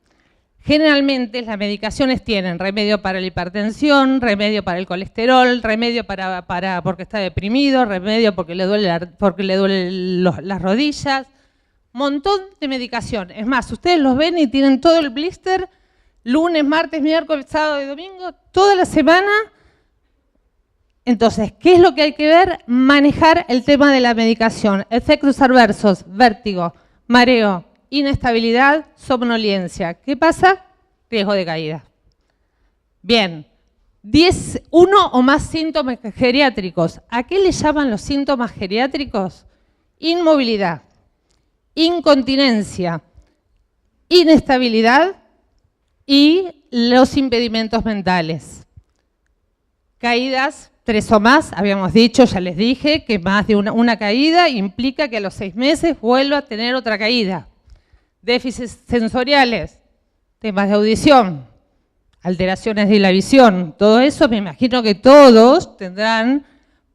Generalmente las medicaciones tienen remedio para la hipertensión, remedio para el colesterol, remedio porque está deprimido, remedio porque le duelen las rodillas, montón de medicación. Es más, ustedes los ven y tienen todo el blister lunes, martes, miércoles, sábado y domingo, toda la semana. Entonces, ¿qué es lo que hay que ver? Manejar el tema de la medicación. Efectos adversos, vértigo, mareo, inestabilidad, somnolencia. ¿Qué pasa? Riesgo de caída. Bien, 1 o más síntomas geriátricos. ¿A qué le llaman los síntomas geriátricos? Inmovilidad, incontinencia, inestabilidad y los impedimentos mentales. Caídas 3 o más, habíamos dicho, ya les dije, que más de una caída implica que a los 6 meses vuelva a tener otra caída. Déficits sensoriales, temas de audición, alteraciones de la visión, todo eso me imagino que todos tendrán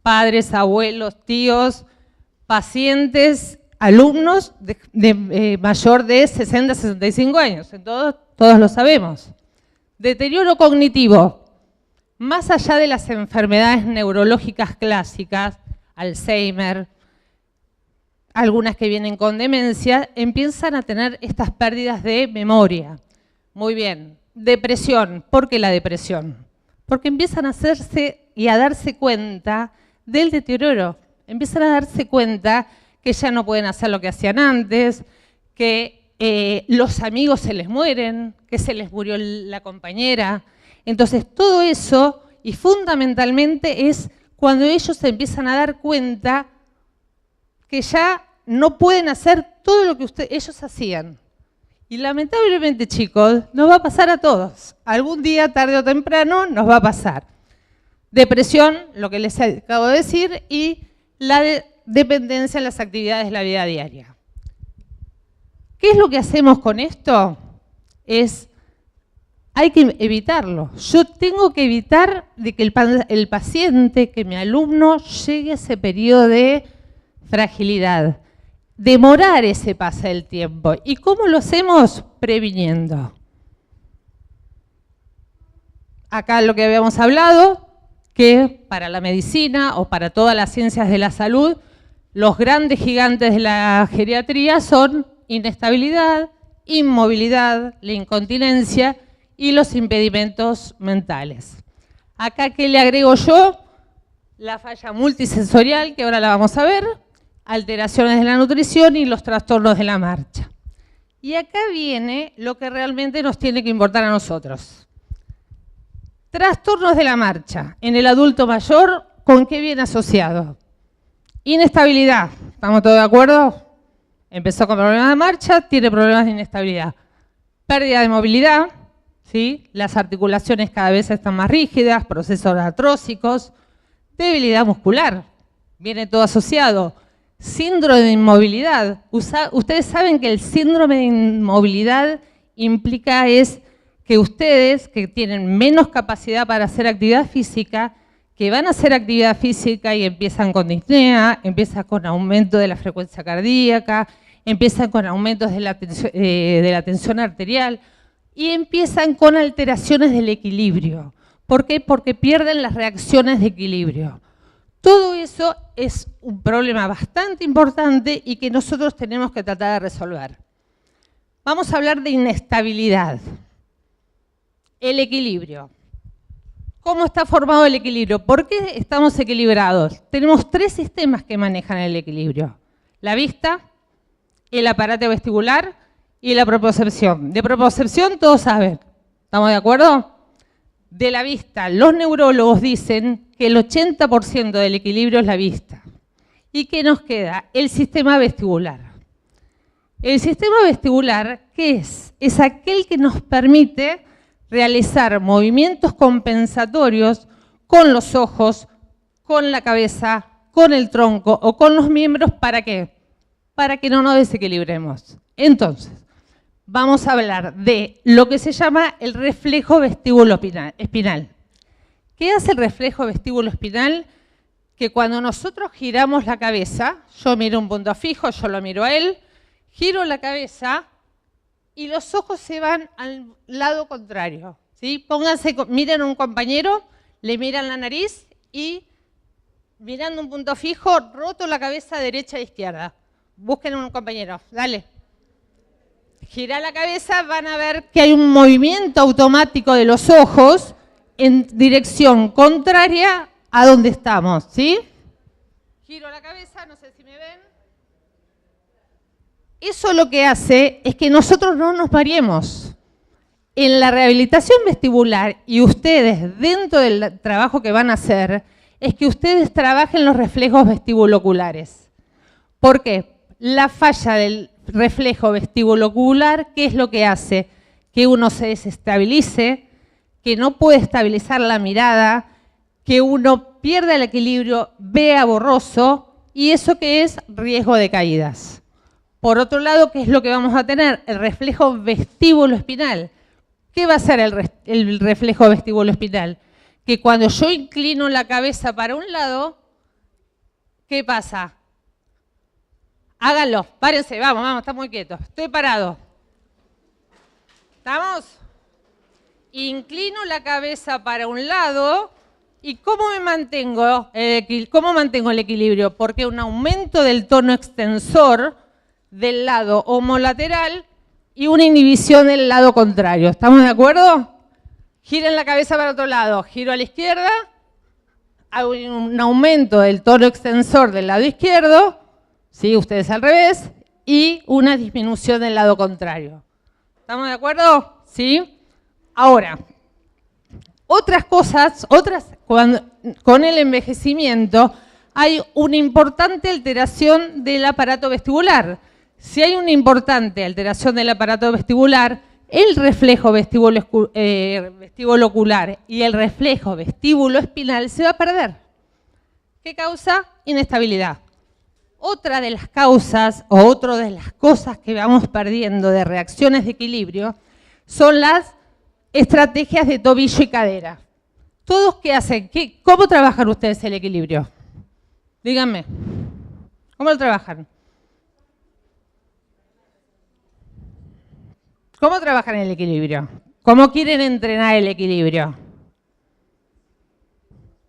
padres, abuelos, tíos, pacientes, alumnos de mayor de 60 a 65 años, todos lo sabemos. Deterioro cognitivo. Más allá de las enfermedades neurológicas clásicas, Alzheimer, algunas que vienen con demencia, empiezan a tener estas pérdidas de memoria. Muy bien. Depresión. ¿Por qué la depresión? Porque empiezan a hacerse y a darse cuenta del deterioro. Empiezan a darse cuenta que ya no pueden hacer lo que hacían antes, que los amigos se les mueren, que se les murió la compañera. Entonces, todo eso, y fundamentalmente, es cuando ellos se empiezan a dar cuenta que ya no pueden hacer todo lo que ellos hacían. Y lamentablemente, chicos, nos va a pasar a todos. Algún día, tarde o temprano, nos va a pasar. Depresión, lo que les acabo de decir, y la dependencia en las actividades de la vida diaria. ¿Qué es lo que hacemos con esto? Hay que evitarlo. Yo tengo que evitar de que el paciente, que mi alumno, llegue a ese periodo de fragilidad. Demorar ese pase del tiempo. ¿Y cómo lo hacemos? Previniendo. Acá lo que habíamos hablado, que para la medicina o para todas las ciencias de la salud, los grandes gigantes de la geriatría son inestabilidad, inmovilidad, la incontinencia y los impedimentos mentales. Acá, ¿qué le agrego yo? La falla multisensorial, que ahora la vamos a ver, alteraciones de la nutrición y los trastornos de la marcha. Y acá viene lo que realmente nos tiene que importar a nosotros. Trastornos de la marcha. En el adulto mayor, ¿con qué viene asociado? Inestabilidad. ¿Estamos todos de acuerdo? Empezó con problemas de marcha, tiene problemas de inestabilidad. Pérdida de movilidad. ¿Sí? Las articulaciones cada vez están más rígidas, procesos artrósicos, debilidad muscular, viene todo asociado. Síndrome de inmovilidad. Ustedes saben que el síndrome de inmovilidad implica que ustedes, que tienen menos capacidad para hacer actividad física, que van a hacer actividad física y empiezan con disnea, empiezan con aumento de la frecuencia cardíaca, empiezan con aumentos de la tensión arterial, y empiezan con alteraciones del equilibrio. ¿Por qué? Porque pierden las reacciones de equilibrio. Todo eso es un problema bastante importante y que nosotros tenemos que tratar de resolver. Vamos a hablar de inestabilidad. El equilibrio. ¿Cómo está formado el equilibrio? ¿Por qué estamos equilibrados? Tenemos 3 sistemas que manejan el equilibrio. La vista, el aparato vestibular y la propiocepción. De propiocepción todos saben, ¿estamos de acuerdo? De la vista, los neurólogos dicen que el 80% del equilibrio es la vista. ¿Y qué nos queda? El sistema vestibular. El sistema vestibular, ¿qué es? Es aquel que nos permite realizar movimientos compensatorios con los ojos, con la cabeza, con el tronco o con los miembros. ¿Para qué? Para que no nos desequilibremos. Entonces, vamos a hablar de lo que se llama el reflejo vestíbulo-espinal. ¿Qué hace el reflejo vestíbulo-espinal? Que cuando nosotros giramos la cabeza, yo miro un punto fijo, yo lo miro a él, giro la cabeza y los ojos se van al lado contrario. ¿Sí? Miren a un compañero, le miran la nariz y mirando un punto fijo, roto la cabeza derecha e izquierda. Busquen a un compañero, dale. gira la cabeza, van a ver que hay un movimiento automático de los ojos en dirección contraria a donde estamos, ¿sí? Giro la cabeza, no sé si me ven. Eso lo que hace es que nosotros no nos variemos. En la rehabilitación vestibular y ustedes dentro del trabajo que van a hacer, es que ustedes trabajen los reflejos vestibuloculares. ¿Por qué? La falla del reflejo vestibulocular, ¿qué es lo que hace? Que uno se desestabilice, que no puede estabilizar la mirada, que uno pierda el equilibrio, vea borroso, y eso que es riesgo de caídas. Por otro lado, ¿qué es lo que vamos a tener? El reflejo vestíbulo-espinal. ¿Qué va a hacer el reflejo vestíbulo-espinal? Que cuando yo inclino la cabeza para un lado, ¿qué pasa? Háganlo, párense, vamos, están muy quietos. Estoy parado. ¿Estamos? Inclino la cabeza para un lado y ¿cómo me mantengo? ¿Cómo mantengo el equilibrio? Porque un aumento del tono extensor del lado homolateral y una inhibición del lado contrario. ¿Estamos de acuerdo? Giren la cabeza para otro lado, giro a la izquierda, hago un aumento del tono extensor del lado izquierdo, ¿sí? Ustedes al revés, y una disminución del lado contrario. ¿Estamos de acuerdo? ¿Sí? Ahora, otras cosas, con el envejecimiento hay una importante alteración del aparato vestibular. Si hay una importante alteración del aparato vestibular, el reflejo vestibulocular y el reflejo vestíbulo-espinal se va a perder. ¿Qué causa? Inestabilidad. Otra de las causas o otra de las cosas que vamos perdiendo de reacciones de equilibrio son las estrategias de tobillo y cadera. ¿Todos qué hacen? ¿Cómo trabajan ustedes el equilibrio? Díganme. ¿Cómo lo trabajan? ¿Cómo trabajan el equilibrio? ¿Cómo quieren entrenar el equilibrio?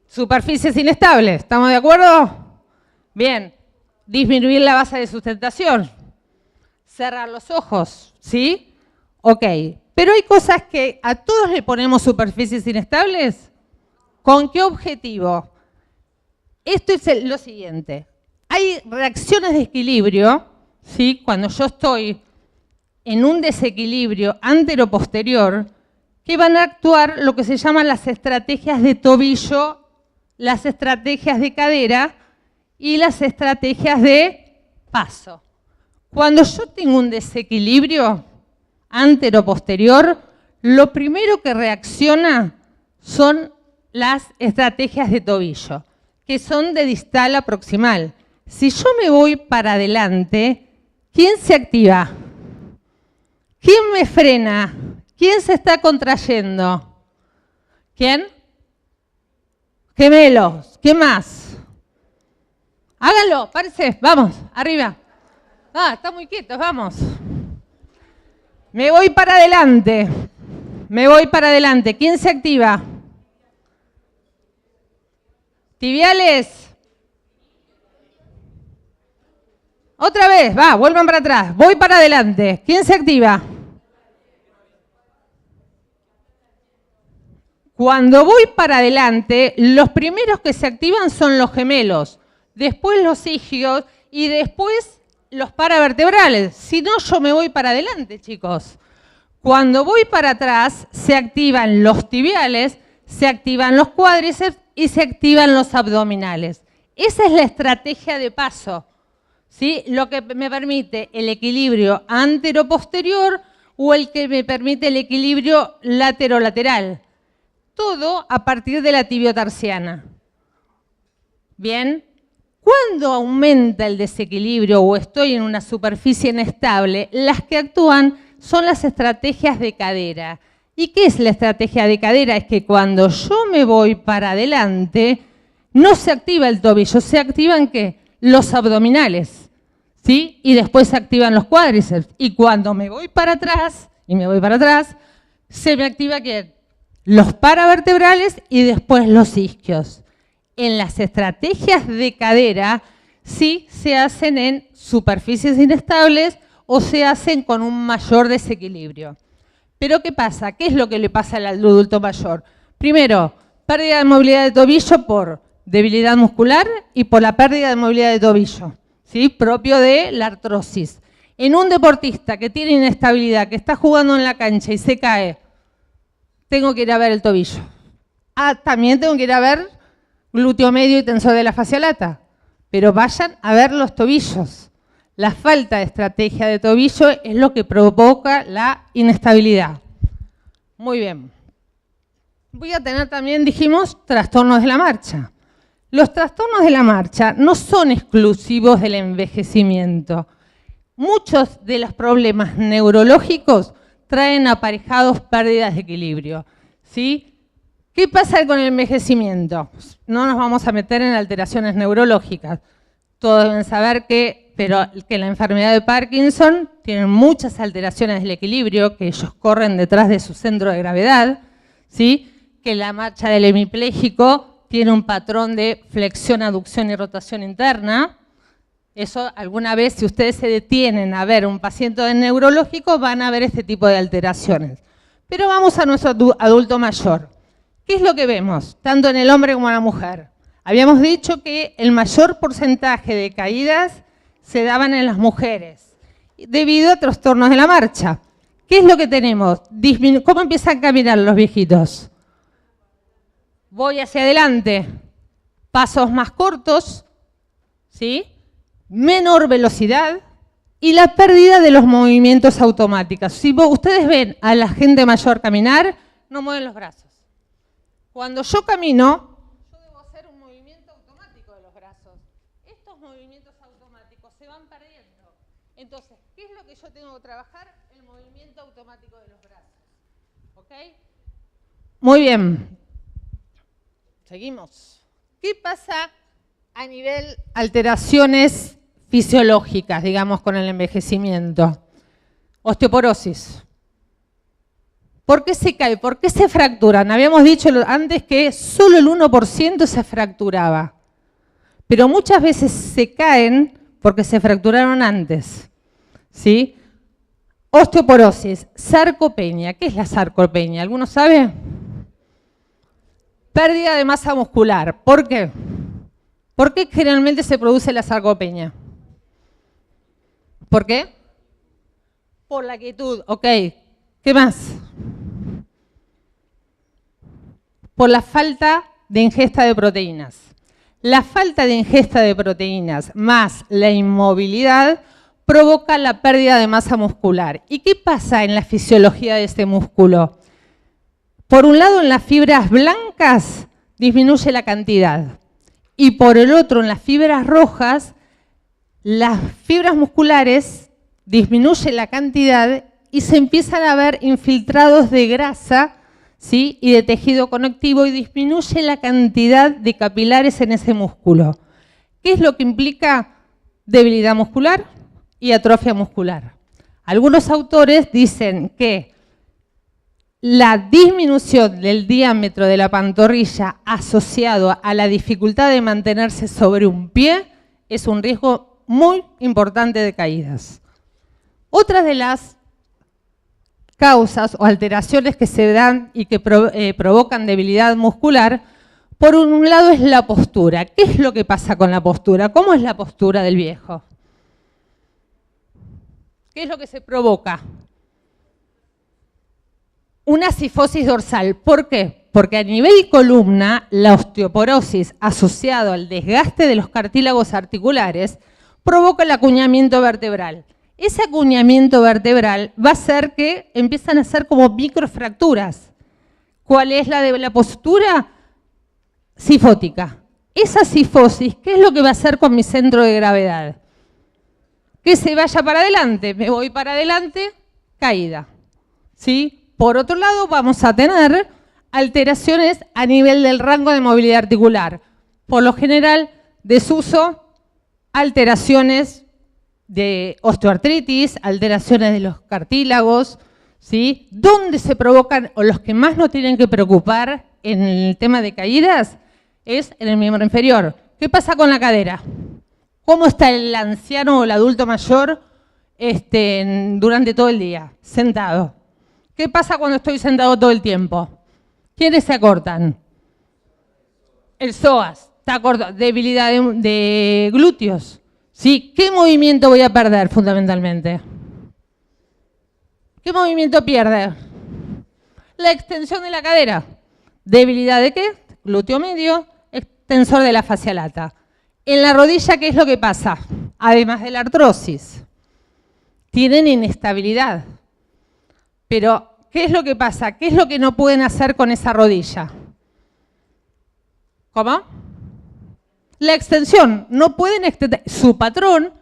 Superficies inestables, ¿estamos de acuerdo? Bien, disminuir la base de sustentación, cerrar los ojos, ¿sí? Ok, pero hay cosas que a todos le ponemos superficies inestables. ¿Con qué objetivo? Esto es lo siguiente, hay reacciones de equilibrio, ¿sí? Cuando yo estoy en un desequilibrio antero-posterior, que van a actuar lo que se llaman las estrategias de tobillo, las estrategias de cadera y las estrategias de paso. Cuando yo tengo un desequilibrio antero-posterior, lo primero que reacciona son las estrategias de tobillo, que son de distal a proximal. Si yo me voy para adelante, ¿quién se activa? ¿Quién me frena? ¿Quién se está contrayendo? ¿Quién? Gemelos. ¿Qué más? Háganlo, parece. Vamos, arriba. Ah, están muy quietos, vamos. Me voy para adelante. Me voy para adelante. ¿Quién se activa? Tibiales. Otra vez, va, vuelvan para atrás. Voy para adelante. ¿Quién se activa? Cuando voy para adelante, los primeros que se activan son los gemelos, después los isquios y después los paravertebrales. Si no, yo me voy para adelante, chicos. Cuando voy para atrás, se activan los tibiales, se activan los cuádriceps y se activan los abdominales. Esa es la estrategia de paso, ¿sí? Lo que me permite el equilibrio antero-posterior o el que me permite el equilibrio latero-lateral. Todo a partir de la tibiotarsiana. Bien, cuando aumenta el desequilibrio o estoy en una superficie inestable, las que actúan son las estrategias de cadera. ¿Y qué es la estrategia de cadera? Es que cuando yo me voy para adelante, no se activa el tobillo, se activan ¿qué? Los abdominales, ¿sí? Y después se activan los cuádriceps. Y cuando me voy para atrás, se me activa ¿qué? Los paravertebrales y después los isquios. En las estrategias de cadera sí se hacen en superficies inestables o se hacen con un mayor desequilibrio. Pero ¿qué pasa? ¿Qué es lo que le pasa al adulto mayor? Primero, pérdida de movilidad de tobillo por debilidad muscular y por la pérdida de movilidad de tobillo, ¿sí? Propio de la artrosis. En un deportista que tiene inestabilidad, que está jugando en la cancha y se cae, tengo que ir a ver el tobillo. También tengo que ir a ver glúteo medio y tensor de la fascia lata. Pero vayan a ver los tobillos. La falta de estrategia de tobillo es lo que provoca la inestabilidad. Muy bien. Voy a tener también, dijimos, trastornos de la marcha. Los trastornos de la marcha no son exclusivos del envejecimiento. Muchos de los problemas neurológicos traen aparejados pérdidas de equilibrio, ¿sí? ¿Qué pasa con el envejecimiento? No nos vamos a meter en alteraciones neurológicas. Todos deben saber que la enfermedad de Parkinson tiene muchas alteraciones del equilibrio, que ellos corren detrás de su centro de gravedad, ¿sí? Que la marcha del hemipléjico tiene un patrón de flexión, aducción y rotación interna. Eso alguna vez, si ustedes se detienen a ver un paciente neurológico, van a ver este tipo de alteraciones. Pero vamos a nuestro adulto mayor. ¿Qué es lo que vemos, tanto en el hombre como en la mujer? Habíamos dicho que el mayor porcentaje de caídas se daban en las mujeres, debido a trastornos de la marcha. ¿Qué es lo que tenemos? ¿Cómo empiezan a caminar los viejitos? Voy hacia adelante, pasos más cortos, ¿sí? Menor velocidad y la pérdida de los movimientos automáticos. Si ustedes ven a la gente mayor caminar, no mueven los brazos. Cuando yo camino, yo debo hacer un movimiento automático de los brazos. Estos movimientos automáticos se van perdiendo. Entonces, ¿qué es lo que yo tengo que trabajar? El movimiento automático de los brazos. ¿Ok? Muy bien. Seguimos. ¿Qué pasa a nivel alteraciones fisiológicas, digamos, con el envejecimiento? Osteoporosis. ¿Por qué se cae? ¿Por qué se fracturan? Habíamos dicho antes que solo el 1% se fracturaba, pero muchas veces se caen porque se fracturaron antes, ¿sí? Osteoporosis, sarcopenia. ¿Qué es la sarcopenia? ¿Alguno sabe? Pérdida de masa muscular. ¿Por qué? ¿Por qué generalmente se produce la sarcopenia? ¿Por qué? Por la quietud. Ok. ¿Qué más? Por la falta de ingesta de proteínas. La falta de ingesta de proteínas más la inmovilidad provoca la pérdida de masa muscular. ¿Y qué pasa en la fisiología de este músculo? Por un lado, en las fibras blancas disminuye la cantidad y por el otro, en las fibras rojas, las fibras musculares disminuye la cantidad y se empiezan a ver infiltrados de grasa, ¿sí? Y de tejido conectivo y disminuye la cantidad de capilares en ese músculo. ¿Qué es lo que implica debilidad muscular y atrofia muscular? Algunos autores dicen que la disminución del diámetro de la pantorrilla asociado a la dificultad de mantenerse sobre un pie es un riesgo muy importante de caídas. Otras de las causas o alteraciones que se dan y que provocan debilidad muscular, por un lado es la postura. ¿Qué es lo que pasa con la postura? ¿Cómo es la postura del viejo? ¿Qué es lo que se provoca? Una cifosis dorsal. ¿Por qué? Porque a nivel columna, la osteoporosis asociado al desgaste de los cartílagos articulares provoca el acuñamiento vertebral. Ese acuñamiento vertebral va a hacer que empiezan a ser como microfracturas. ¿Cuál es la de la postura? Cifótica. Esa cifosis, ¿qué es lo que va a hacer con mi centro de gravedad? Que se vaya para adelante. Me voy para adelante, caída. ¿Sí? Por otro lado, vamos a tener alteraciones a nivel del rango de movilidad articular. Por lo general, desuso, alteraciones de osteoartritis, alteraciones de los cartílagos, ¿sí? ¿Dónde se provocan, o los que más nos tienen que preocupar en el tema de caídas, es en el miembro inferior? ¿Qué pasa con la cadera? ¿Cómo está el anciano o el adulto mayor durante todo el día, sentado. ¿Qué pasa cuando estoy sentado todo el tiempo? ¿Quiénes se acortan? El psoas, está corto. Debilidad de glúteos. ¿Sí? ¿Qué movimiento voy a perder fundamentalmente? ¿Qué movimiento pierde? La extensión de la cadera. ¿Debilidad de qué? Glúteo medio, extensor de la fascia lata. En la rodilla, ¿qué es lo que pasa? Además de la artrosis, tienen inestabilidad. Pero, ¿qué es lo que pasa? ¿Qué es lo que no pueden hacer con esa rodilla? ¿Cómo? La extensión. No pueden extender. Su patrón,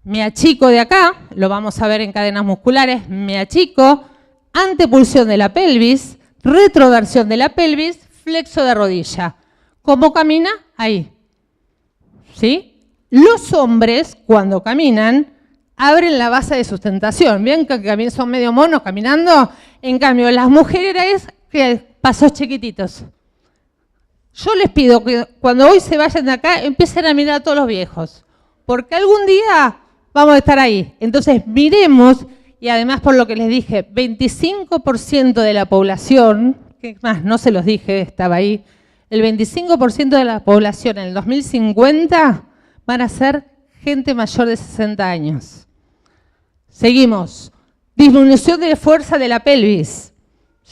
me achico de acá, lo vamos a ver en cadenas musculares, me achico, antepulsión de la pelvis, retroversión de la pelvis, flexo de rodilla. ¿Cómo camina? Ahí. ¿Sí? Los hombres, cuando caminan, abren la base de sustentación. ¿Ven que también son medio monos caminando? En cambio, las mujeres, ¿qué? Pasos chiquititos. Yo les pido que cuando hoy se vayan de acá, empiecen a mirar a todos los viejos. Porque algún día vamos a estar ahí. Entonces, miremos, y además por lo que les dije, 25% de la población, que más no se los dije, estaba ahí, el 25% de la población en el 2050 van a ser gente mayor de 60 años. Seguimos. Disminución de fuerza de la pelvis.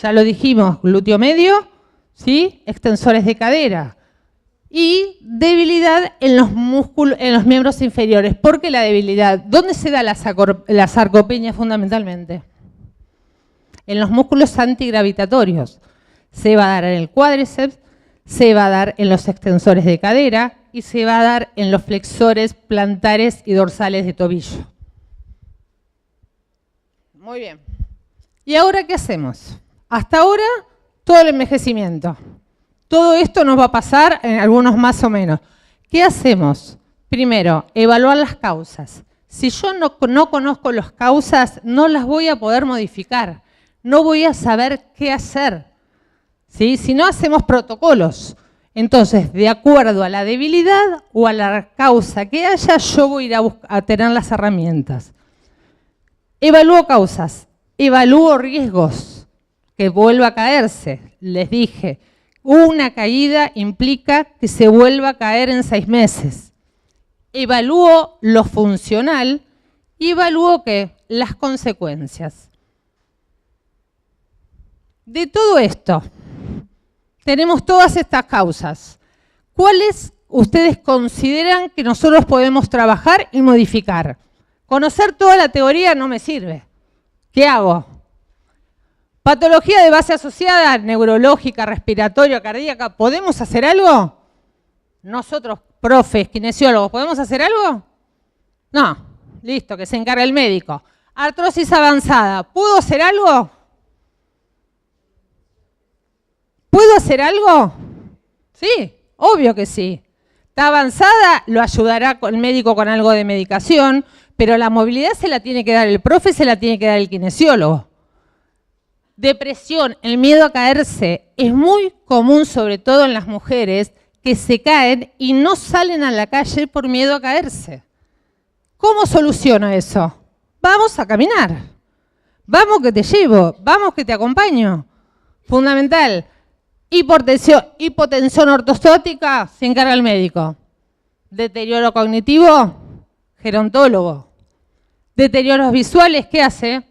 Ya lo dijimos, glúteo medio, ¿sí? Extensores de cadera. Y debilidad en los músculos, en los miembros inferiores. ¿Por qué la debilidad? ¿Dónde se da la sarcopenia fundamentalmente? En los músculos antigravitatorios. Se va a dar en el cuádriceps, se va a dar en los extensores de cadera y se va a dar en los flexores plantares y dorsales de tobillo. Muy bien. ¿Y ahora qué hacemos? Hasta ahora, todo el envejecimiento. Todo esto nos va a pasar en algunos más o menos. ¿Qué hacemos? Primero, evaluar las causas. Si yo no conozco las causas, no las voy a poder modificar. No voy a saber qué hacer. ¿Sí? Si no, hacemos protocolos. Entonces, de acuerdo a la debilidad o a la causa que haya, yo voy a ir a tener las herramientas. Evalúo causas, evalúo riesgos, que vuelva a caerse. Les dije, una caída implica que se vuelva a caer en 6 meses. Evalúo lo funcional y evalúo ¿qué? Las consecuencias. De todo esto, tenemos todas estas causas. ¿Cuáles ustedes consideran que nosotros podemos trabajar y modificar? Conocer toda la teoría no me sirve. ¿Qué hago? Patología de base asociada, neurológica, respiratoria, cardíaca, ¿podemos hacer algo? Nosotros, profes, kinesiólogos, ¿podemos hacer algo? No, listo, que se encargue el médico. Artrosis avanzada, ¿puedo hacer algo? ¿Puedo hacer algo? Sí, obvio que sí. Está avanzada, lo ayudará el médico con algo de medicación, pero la movilidad se la tiene que dar el profe, se la tiene que dar el kinesiólogo. Depresión, el miedo a caerse, es muy común, sobre todo en las mujeres, que se caen y no salen a la calle por miedo a caerse. ¿Cómo soluciono eso? Vamos a caminar. Vamos que te llevo, vamos que te acompaño. Fundamental. Hipotensión ortostática, se encarga el médico. Deterioro cognitivo, gerontólogo. Deterioros visuales, ¿qué hace?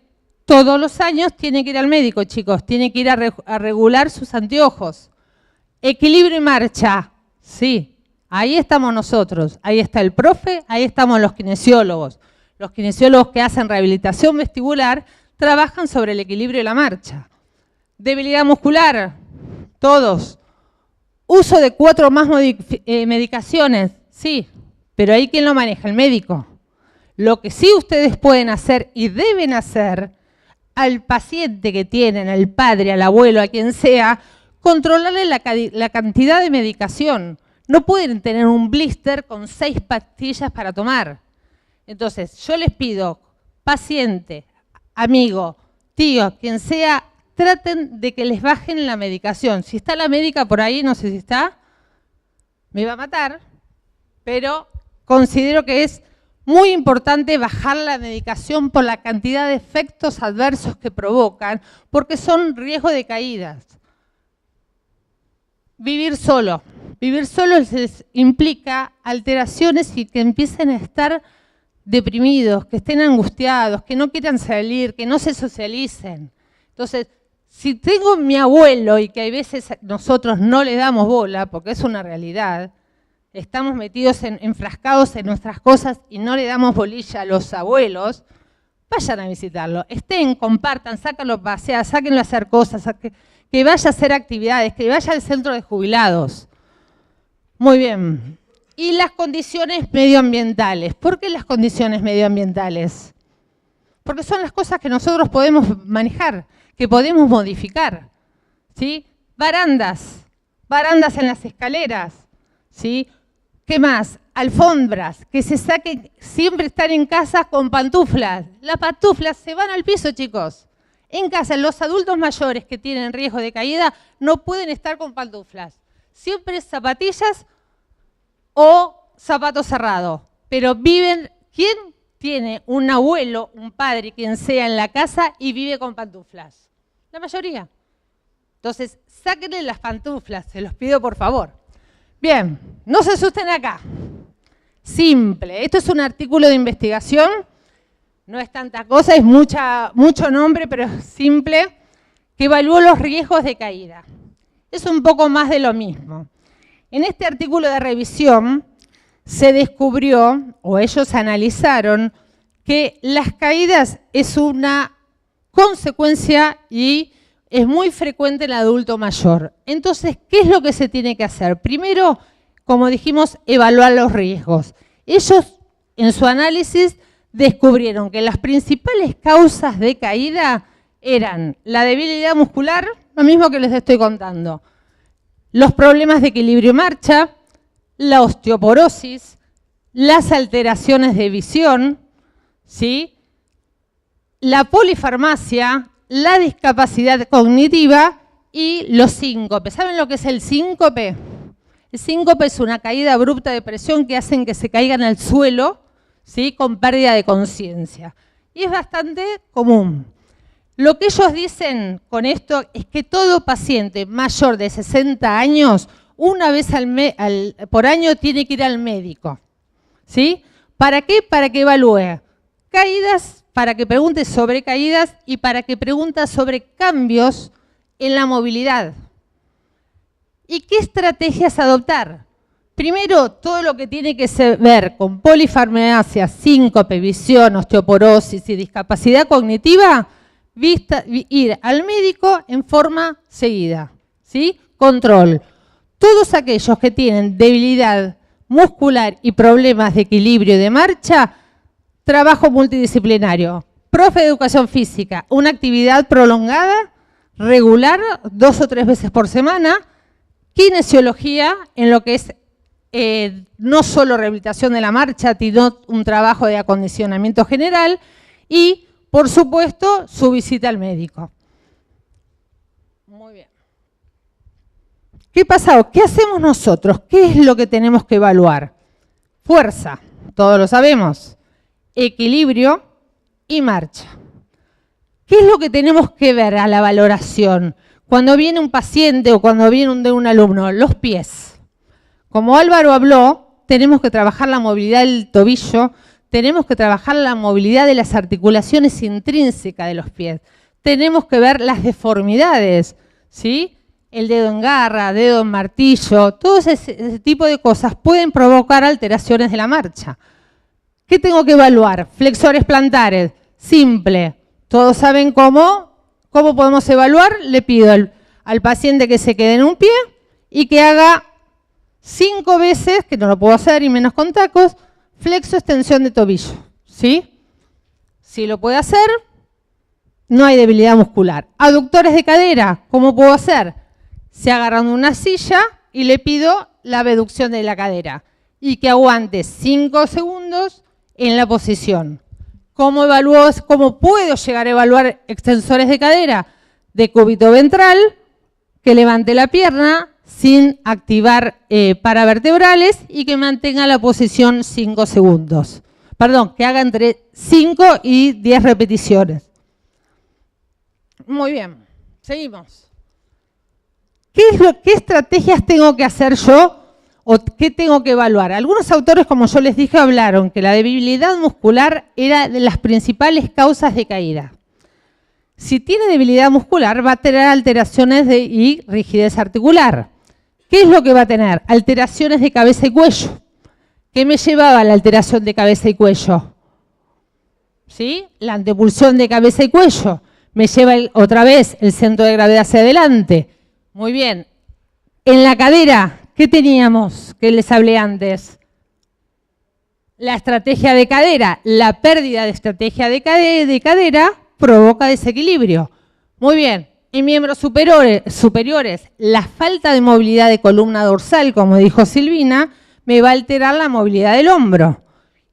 Todos los años tiene que ir al médico, chicos. Tiene que ir a regular sus anteojos. Equilibrio y marcha. Sí, ahí estamos nosotros. Ahí está el profe, ahí estamos los kinesiólogos. Los kinesiólogos que hacen rehabilitación vestibular trabajan sobre el equilibrio y la marcha. Debilidad muscular, todos. Uso de 4 más medicaciones, sí, pero ahí ¿quién lo maneja? El médico. Lo que sí ustedes pueden hacer y deben hacer al paciente que tienen, al padre, al abuelo, a quien sea, controlarle la cantidad de medicación. No pueden tener un blister con 6 pastillas para tomar. Entonces, yo les pido, paciente, amigo, tío, quien sea, traten de que les bajen la medicación. Si está la médica por ahí, no sé si está, me va a matar, pero considero que es muy importante bajar la medicación por la cantidad de efectos adversos que provocan, porque son riesgo de caídas. Vivir solo. Vivir solo implica alteraciones y que empiecen a estar deprimidos, que estén angustiados, que no quieran salir, que no se socialicen. Entonces, si tengo mi abuelo y que a veces nosotros no le damos bola, porque es una realidad, estamos metidos enfrascados en nuestras cosas y no le damos bolilla a los abuelos, vayan a visitarlo, estén, compartan, sáquenlo a pasear, sáquenlo a hacer cosas, que vaya a hacer actividades, que vaya al centro de jubilados. Muy bien. Y las condiciones medioambientales. ¿Por qué las condiciones medioambientales? Porque son las cosas que nosotros podemos manejar, que podemos modificar. ¿Sí? Barandas en las escaleras. ¿Sí? ¿Qué más? Alfombras, que se saquen, siempre estar en casa con pantuflas. Las pantuflas se van al piso, chicos. En casa, los adultos mayores que tienen riesgo de caída no pueden estar con pantuflas. Siempre zapatillas o zapatos cerrados. Pero viven, ¿quién tiene un abuelo, un padre, quien sea en la casa y vive con pantuflas? La mayoría. Entonces, sáquenle las pantuflas, se los pido por favor. Bien, no se asusten acá. Simple. Esto es un artículo de investigación. No es tanta cosa, es mucho nombre, pero es simple, que evaluó los riesgos de caída. Es un poco más de lo mismo. En este artículo de revisión se descubrió, o ellos analizaron, que las caídas es una consecuencia y es muy frecuente en el adulto mayor. Entonces, ¿qué es lo que se tiene que hacer? Primero, como dijimos, evaluar los riesgos. Ellos, en su análisis, descubrieron que las principales causas de caída eran la debilidad muscular, lo mismo que les estoy contando, los problemas de equilibrio y marcha, la osteoporosis, las alteraciones de visión, ¿sí? La polifarmacia, la discapacidad cognitiva y los síncopes. ¿Saben lo que es el síncope? El síncope es una caída abrupta de presión que hacen que se caigan al suelo, ¿sí? Con pérdida de conciencia. Y es bastante común. Lo que ellos dicen con esto es que todo paciente mayor de 60 años, una vez por año, tiene que ir al médico. ¿Sí? ¿Para qué? Para que evalúe caídas, para que pregunte sobre caídas y para que pregunte sobre cambios en la movilidad. ¿Y qué estrategias adoptar? Primero, todo lo que tiene que ver con polifarmacia, síncope, visión, osteoporosis y discapacidad cognitiva, ir al médico en forma seguida, ¿sí? Control. Todos aquellos que tienen debilidad muscular y problemas de equilibrio y de marcha, trabajo multidisciplinario. Profe de educación física, una actividad prolongada, regular, 2 o 3 veces por semana. Kinesiología, en lo que es no solo rehabilitación de la marcha, sino un trabajo de acondicionamiento general y, por supuesto, su visita al médico. Muy bien. ¿Qué pasa? ¿Qué hacemos nosotros? ¿Qué es lo que tenemos que evaluar? Fuerza, todos lo sabemos. Equilibrio y marcha. ¿Qué es lo que tenemos que ver a la valoración? Cuando viene un paciente o cuando viene un alumno, los pies. Como Álvaro habló, tenemos que trabajar la movilidad del tobillo, tenemos que trabajar la movilidad de las articulaciones intrínsecas de los pies. Tenemos que ver las deformidades, ¿sí? El dedo en garra, dedo en martillo, todo ese tipo de cosas pueden provocar alteraciones de la marcha. ¿Qué tengo que evaluar? Flexores plantares, simple. Todos saben cómo podemos evaluar. Le pido al paciente que se quede en un pie y que haga 5 veces, que no lo puedo hacer y menos con tacos, flexo extensión de tobillo, ¿sí? Si lo puede hacer, no hay debilidad muscular. Aductores de cadera, ¿cómo puedo hacer? Se agarran una silla y le pido la abducción de la cadera y que aguante 5 segundos en la posición. ¿Cómo puedo llegar a evaluar extensores de cadera? Decúbito ventral, que levante la pierna sin activar paravertebrales y que mantenga la posición 5 segundos. perdón, que haga entre 5 y 10 repeticiones. Muy bien, seguimos. ¿Qué estrategias tengo que hacer yo o qué tengo que evaluar? Algunos autores, como yo les dije, hablaron que la debilidad muscular era de las principales causas de caída. Si tiene debilidad muscular, va a tener alteraciones y rigidez articular. ¿Qué es lo que va a tener? Alteraciones de cabeza y cuello. ¿Qué me llevaba a la alteración de cabeza y cuello? ¿Sí? La antepulsión de cabeza y cuello. Me lleva otra vez el centro de gravedad hacia adelante. Muy bien. En la cadera, ¿qué teníamos que les hablé antes? La estrategia de cadera. La pérdida de estrategia de cadera provoca desequilibrio. Muy bien. En miembros superiores, la falta de movilidad de columna dorsal, como dijo Silvina, me va a alterar la movilidad del hombro.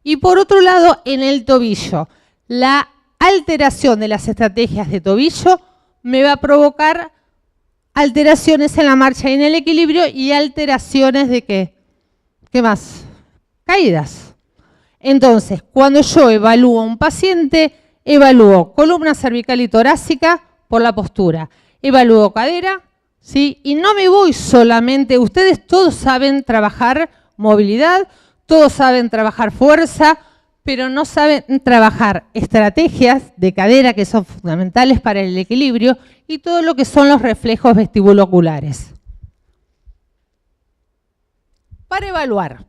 Y por otro lado, en el tobillo, la alteración de las estrategias de tobillo me va a provocar alteraciones en la marcha y en el equilibrio y alteraciones de ¿qué? ¿Qué más? Caídas. Entonces, cuando yo evalúo a un paciente, evalúo columna cervical y torácica por la postura. Evalúo cadera, ¿sí? Y no me voy solamente, ustedes todos saben trabajar movilidad, todos saben trabajar fuerza, pero no saben trabajar estrategias de cadera que son fundamentales para el equilibrio y todo lo que son los reflejos vestibuloculares. Para evaluar,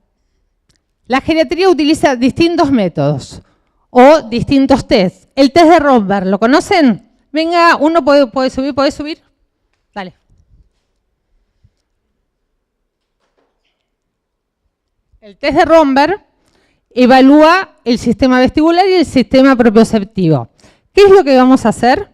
la geriatría utiliza distintos métodos o distintos tests. El test de Romberg, ¿lo conocen? Venga, uno puede subir, ¿puede subir? Dale. El test de Romberg evalúa el sistema vestibular y el sistema propioceptivo. ¿Qué es lo que vamos a hacer?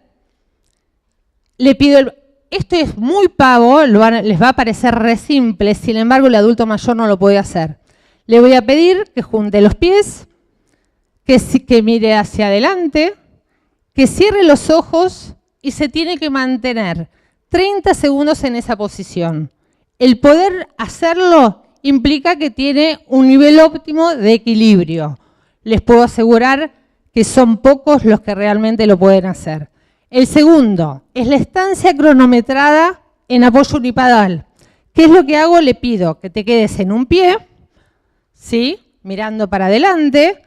Le pido, esto es muy pavo, les va a parecer re simple, sin embargo el adulto mayor no lo puede hacer. Le voy a pedir que junte los pies, que mire hacia adelante, que cierre los ojos y se tiene que mantener 30 segundos en esa posición. El poder hacerlo implica que tiene un nivel óptimo de equilibrio. Les puedo asegurar que son pocos los que realmente lo pueden hacer. El segundo es la estancia cronometrada en apoyo unipodal. ¿Qué es lo que hago? Le pido que te quedes en un pie, ¿sí? Mirando para adelante,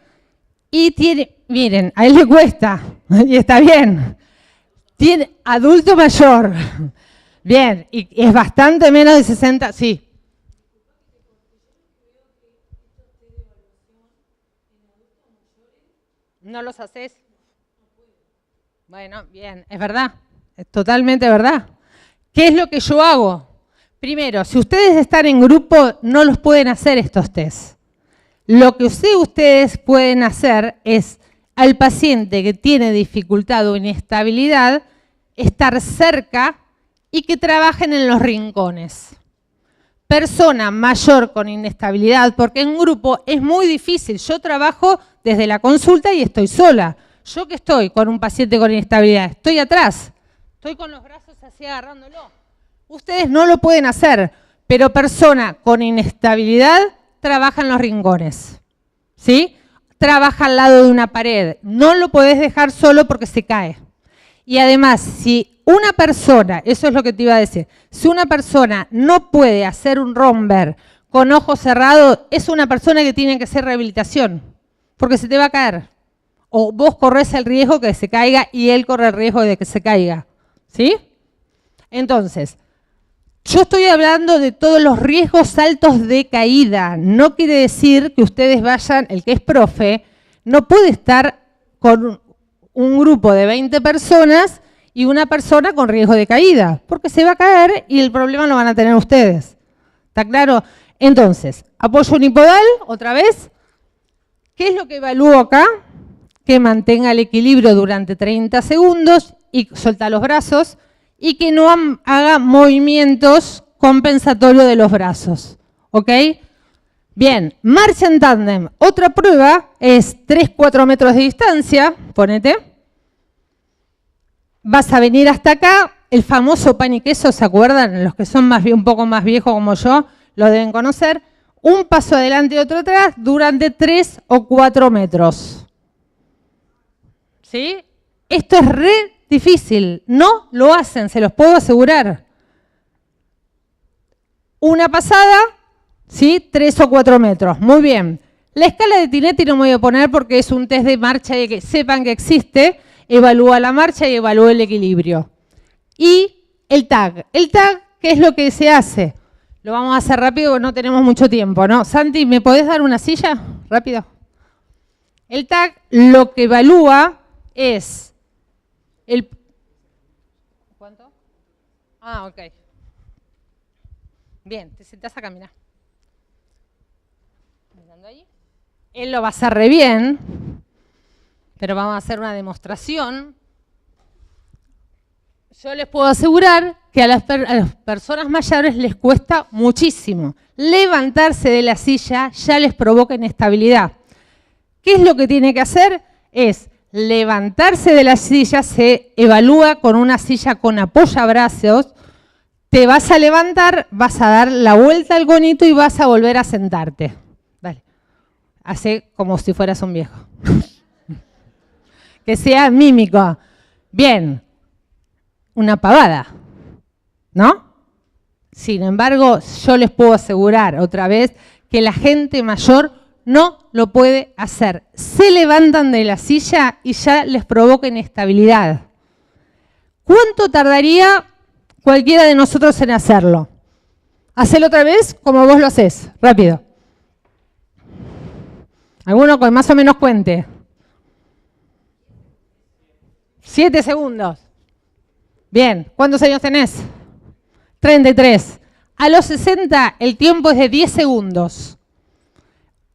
y miren, a él le cuesta, y está bien. Tiene adulto mayor, bien, y es bastante menos de 60, sí. ¿No los haces? Bueno, bien, es verdad, es totalmente verdad. ¿Qué es lo que yo hago? Primero, si ustedes están en grupo, no los pueden hacer estos test. Lo que ustedes pueden hacer es, al paciente que tiene dificultad o inestabilidad, estar cerca y que trabajen en los rincones. Persona mayor con inestabilidad, porque en grupo es muy difícil. Yo trabajo desde la consulta y estoy sola. Yo que estoy con un paciente con inestabilidad, estoy atrás, estoy con los brazos así agarrándolo. Ustedes no lo pueden hacer, pero persona con inestabilidad trabaja en los rincones, ¿sí? Trabaja al lado de una pared. No lo podés dejar solo porque se cae. Y además, si una persona, eso es lo que te iba a decir, si una persona no puede hacer un Romberg con ojos cerrados, es una persona que tiene que hacer rehabilitación, porque se te va a caer. O vos corres el riesgo que se caiga y él corre el riesgo de que se caiga, ¿sí? Entonces, yo estoy hablando de todos los riesgos altos de caída. No quiere decir que ustedes vayan, el que es profe, no puede estar con un grupo de 20 personas y una persona con riesgo de caída, porque se va a caer y el problema lo van a tener ustedes. ¿Está claro? Entonces, apoyo unipodal, otra vez. ¿Qué es lo que evalúo acá? Que mantenga el equilibrio durante 30 segundos y suelta los brazos y que no haga movimientos compensatorios de los brazos. ¿Ok? Bien, marcha en tándem. Otra prueba es 3-4 metros de distancia, ponete. Vas a venir hasta acá, el famoso pan y queso, ¿se acuerdan? Los que son un poco más viejos como yo, lo deben conocer. un paso adelante y otro atrás durante 3 o 4 metros. ¿Sí? Esto es re difícil. No lo hacen, se los puedo asegurar. Una pasada, ¿sí? 3 o 4 metros. Muy bien. La escala de Tinetti no me voy a poner porque es un test de marcha y que sepan que existe. Evalúa la marcha y evalúa el equilibrio. Y el tag. El tag, ¿qué es lo que se hace? Lo vamos a hacer rápido porque no tenemos mucho tiempo, ¿no? Santi, ¿me podés dar una silla? Rápido. El tag lo que evalúa es el... ¿Cuánto? Ah, ok. Bien, te sentás a caminar. Mirando ahí. Él lo va a hacer re bien, pero vamos a hacer una demostración. Yo les puedo asegurar que a las personas mayores les cuesta muchísimo. Levantarse de la silla ya les provoca inestabilidad. ¿Qué es lo que tiene que hacer? Es levantarse de la silla, se evalúa con una silla con apoyabrazos, te vas a levantar, vas a dar la vuelta al conito y vas a volver a sentarte. Dale. Hace como si fueras un viejo. Que sea mímico. Bien. Una pavada, ¿no? Sin embargo, yo les puedo asegurar otra vez que la gente mayor no lo puede hacer. Se levantan de la silla y ya les provoca inestabilidad. ¿Cuánto tardaría cualquiera de nosotros en hacerlo? Hacelo otra vez como vos lo haces, rápido. Alguno que más o menos cuente. 7 segundos. Bien, ¿cuántos años tenés? 33. A los 60 el tiempo es de 10 segundos.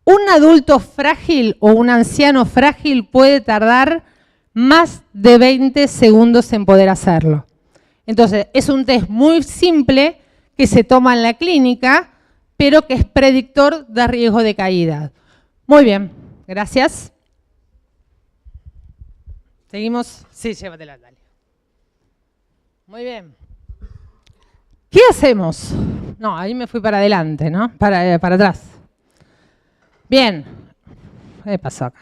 Un adulto frágil o un anciano frágil puede tardar más de 20 segundos en poder hacerlo. Entonces, es un test muy simple que se toma en la clínica, pero que es predictor de riesgo de caída. Muy bien, gracias. Seguimos. Sí, llévatela, dale. Muy bien. ¿Qué hacemos? No, ahí me fui para adelante, ¿no? Para atrás. Bien. ¿Qué pasó acá?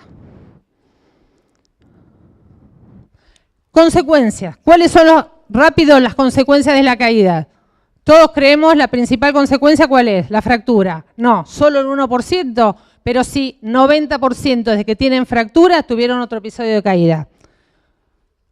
Consecuencias. ¿Cuáles son las consecuencias de la caída? Todos creemos la principal consecuencia, ¿cuál es? La fractura. No, solo el 1%, pero sí 90% de que tienen fractura tuvieron otro episodio de caída.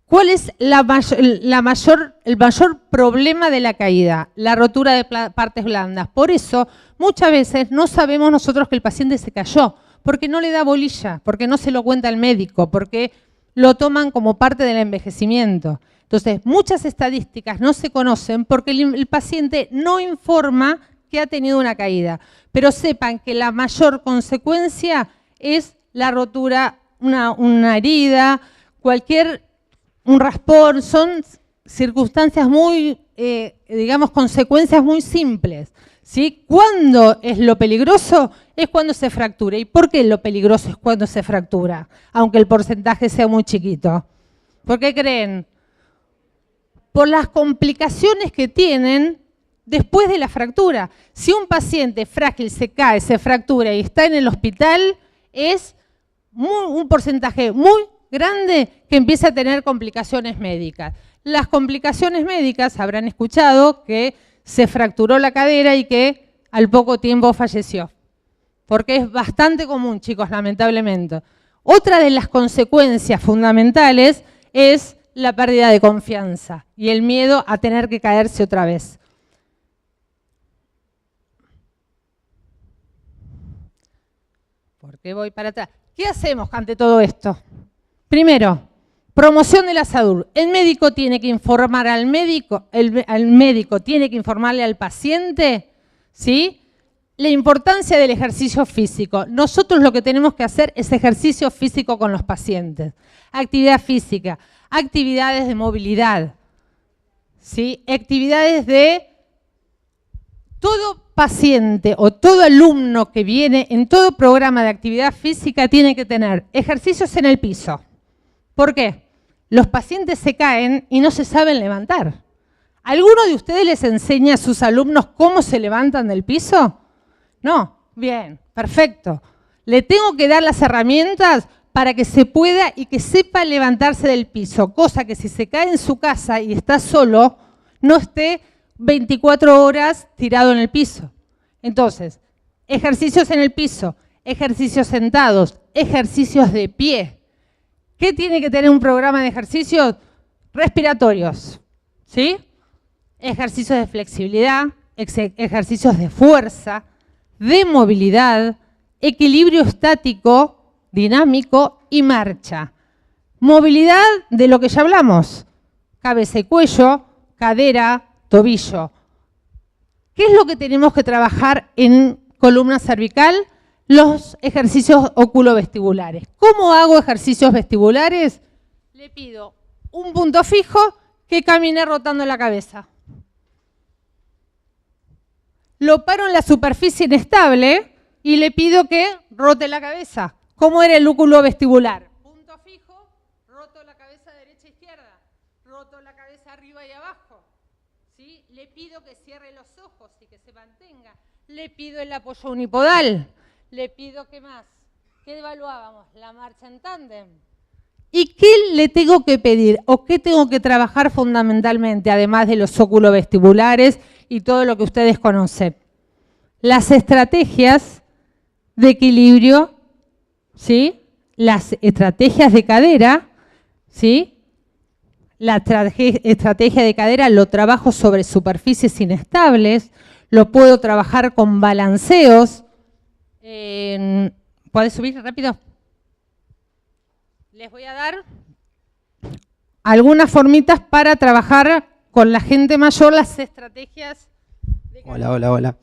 ¿Cuál es el mayor problema de la caída? La rotura de partes blandas. Por eso, muchas veces no sabemos nosotros que el paciente se cayó, porque no le da bolilla, porque no se lo cuenta el médico, porque lo toman como parte del envejecimiento. Entonces, muchas estadísticas no se conocen porque el paciente no informa que ha tenido una caída. Pero sepan que la mayor consecuencia es la rotura, una herida, un raspón, son circunstancias muy, consecuencias muy simples, ¿sí? ¿Cuándo es lo peligroso? Es cuando se fractura. ¿Y por qué lo peligroso es cuando se fractura? Aunque el porcentaje sea muy chiquito. ¿Por qué creen? Por las complicaciones que tienen después de la fractura. Si un paciente frágil se cae, se fractura y está en el hospital, es un porcentaje muy grande que empieza a tener complicaciones médicas. Las complicaciones médicas habrán escuchado que se fracturó la cadera y que al poco tiempo falleció. Porque es bastante común, chicos, lamentablemente. Otra de las consecuencias fundamentales es la pérdida de confianza y el miedo a tener que caerse otra vez. ¿Por qué voy para atrás? ¿Qué hacemos ante todo esto? Primero, promoción de la salud. El médico tiene que informar al médico, el médico tiene que informarle al paciente, ¿sí? La importancia del ejercicio físico. Nosotros lo que tenemos que hacer es ejercicio físico con los pacientes. Actividad física, actividades de movilidad, ¿sí? Actividades de todo paciente o todo alumno que viene en todo programa de actividad física tiene que tener ejercicios en el piso. ¿Por qué? Los pacientes se caen y no se saben levantar. ¿Alguno de ustedes les enseña a sus alumnos cómo se levantan del piso? No, Bien, perfecto. Le tengo que dar las herramientas para que se pueda y que sepa levantarse del piso, cosa que si se cae en su casa y está solo, no esté 24 horas tirado en el piso. Entonces, ejercicios en el piso, ejercicios sentados, ejercicios de pie. ¿Qué tiene que tener un programa de ejercicios? Respiratorios, ¿sí? Ejercicios de flexibilidad, ejercicios de fuerza, de movilidad, equilibrio estático, dinámico y marcha. Movilidad de lo que ya hablamos, cabeza y cuello, cadera, tobillo. ¿Qué es lo que tenemos que trabajar en columna cervical? Los ejercicios oculovestibulares. ¿Cómo hago ejercicios vestibulares? Le pido un punto fijo que camine rotando la cabeza. Lo paro en la superficie inestable y le pido que rote la cabeza. ¿Cómo era el oculovestibular? Punto fijo, roto la cabeza derecha e izquierda, roto la cabeza arriba y abajo. ¿Sí? Le pido que cierre los ojos y que se mantenga. Le pido el apoyo unipodal. Le pido, ¿qué más? ¿Qué evaluábamos? La marcha en tándem. ¿Y qué le tengo que pedir o qué tengo que trabajar fundamentalmente, además de los oculovestibulares y todo lo que ustedes conocen? Las estrategias de equilibrio, ¿sí? Las estrategias de cadera, ¿sí? La estrategia de cadera lo trabajo sobre superficies inestables, lo puedo trabajar con balanceos. ¿Puedes subir rápido? Les voy a dar algunas formitas para trabajar con la gente mayor las estrategias de cadera. Hola. Acá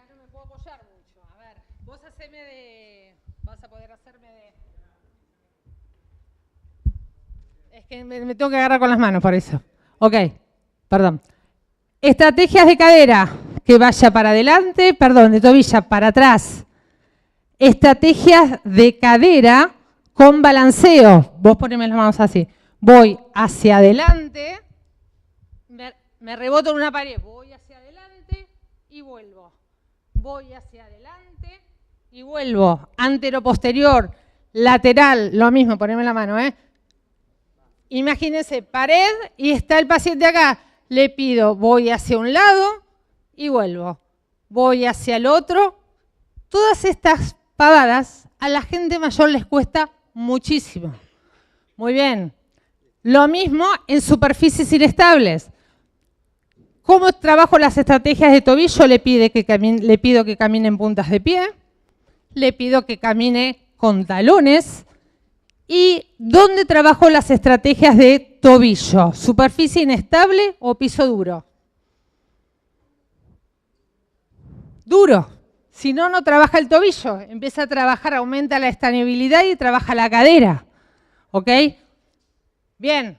no me puedo apoyar mucho. A ver, vos haceme de... Vas a poder hacerme de... Es que me tengo que agarrar con las manos por eso. Ok, perdón. Estrategias de cadera, que vaya para adelante, perdón, de tobilla para atrás. Estrategias de cadera con balanceo. Vos poneme las manos así. Voy hacia adelante, me reboto en una pared, voy hacia adelante y vuelvo. Voy hacia adelante y vuelvo. Antero-posterior, lateral, lo mismo, poneme la mano, ¿eh? Imagínense, pared y está el paciente acá. Le pido, voy hacia un lado y vuelvo. Voy hacia el otro. Todas estas pavadas a la gente mayor les cuesta muchísimo. Muy bien. Lo mismo en superficies inestables. ¿Cómo trabajo las estrategias de tobillo? Le pido que camine en puntas de pie. Le pido que camine con talones. ¿Y dónde trabajo las estrategias de tobillo? ¿Superficie inestable o piso duro? Duro. Si no, no trabaja el tobillo. Empieza a trabajar, aumenta la estabilidad y trabaja la cadera. ¿Ok? Bien.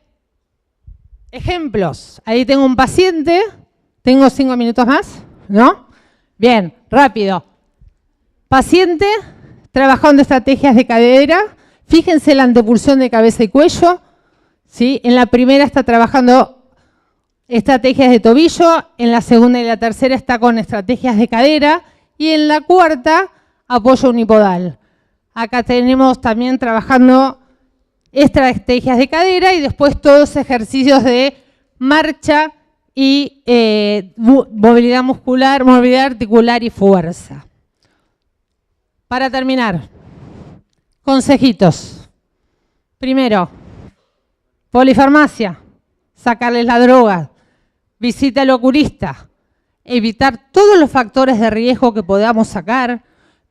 Ejemplos. Ahí tengo un paciente. ¿Tengo 5 minutos más? ¿No? Bien, rápido. Paciente trabajando estrategias de cadera. Fíjense la antepulsión de cabeza y cuello. ¿Sí? En la primera está trabajando estrategias de tobillo. En la segunda y la tercera está con estrategias de cadera. Y en la cuarta, apoyo unipodal. Acá tenemos también trabajando estrategias de cadera y después todos ejercicios de marcha y movilidad muscular, movilidad articular y fuerza. Para terminar, consejitos. Primero, polifarmacia, sacarles la droga, visita al oculista, evitar todos los factores de riesgo que podamos sacar,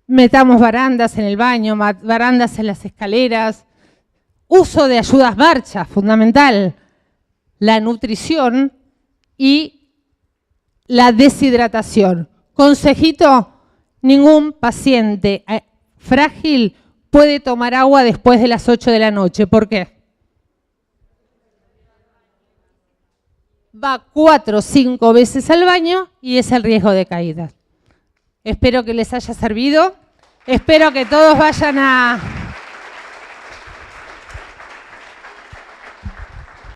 metamos barandas en el baño, barandas en las escaleras, uso de ayudas marcha, fundamental, la nutrición y la deshidratación. Consejito, ningún paciente frágil puede tomar agua después de las 8 de la noche. ¿Por qué? Va 4 o 5 veces al baño y es el riesgo de caída. Espero que les haya servido. Espero que todos vayan a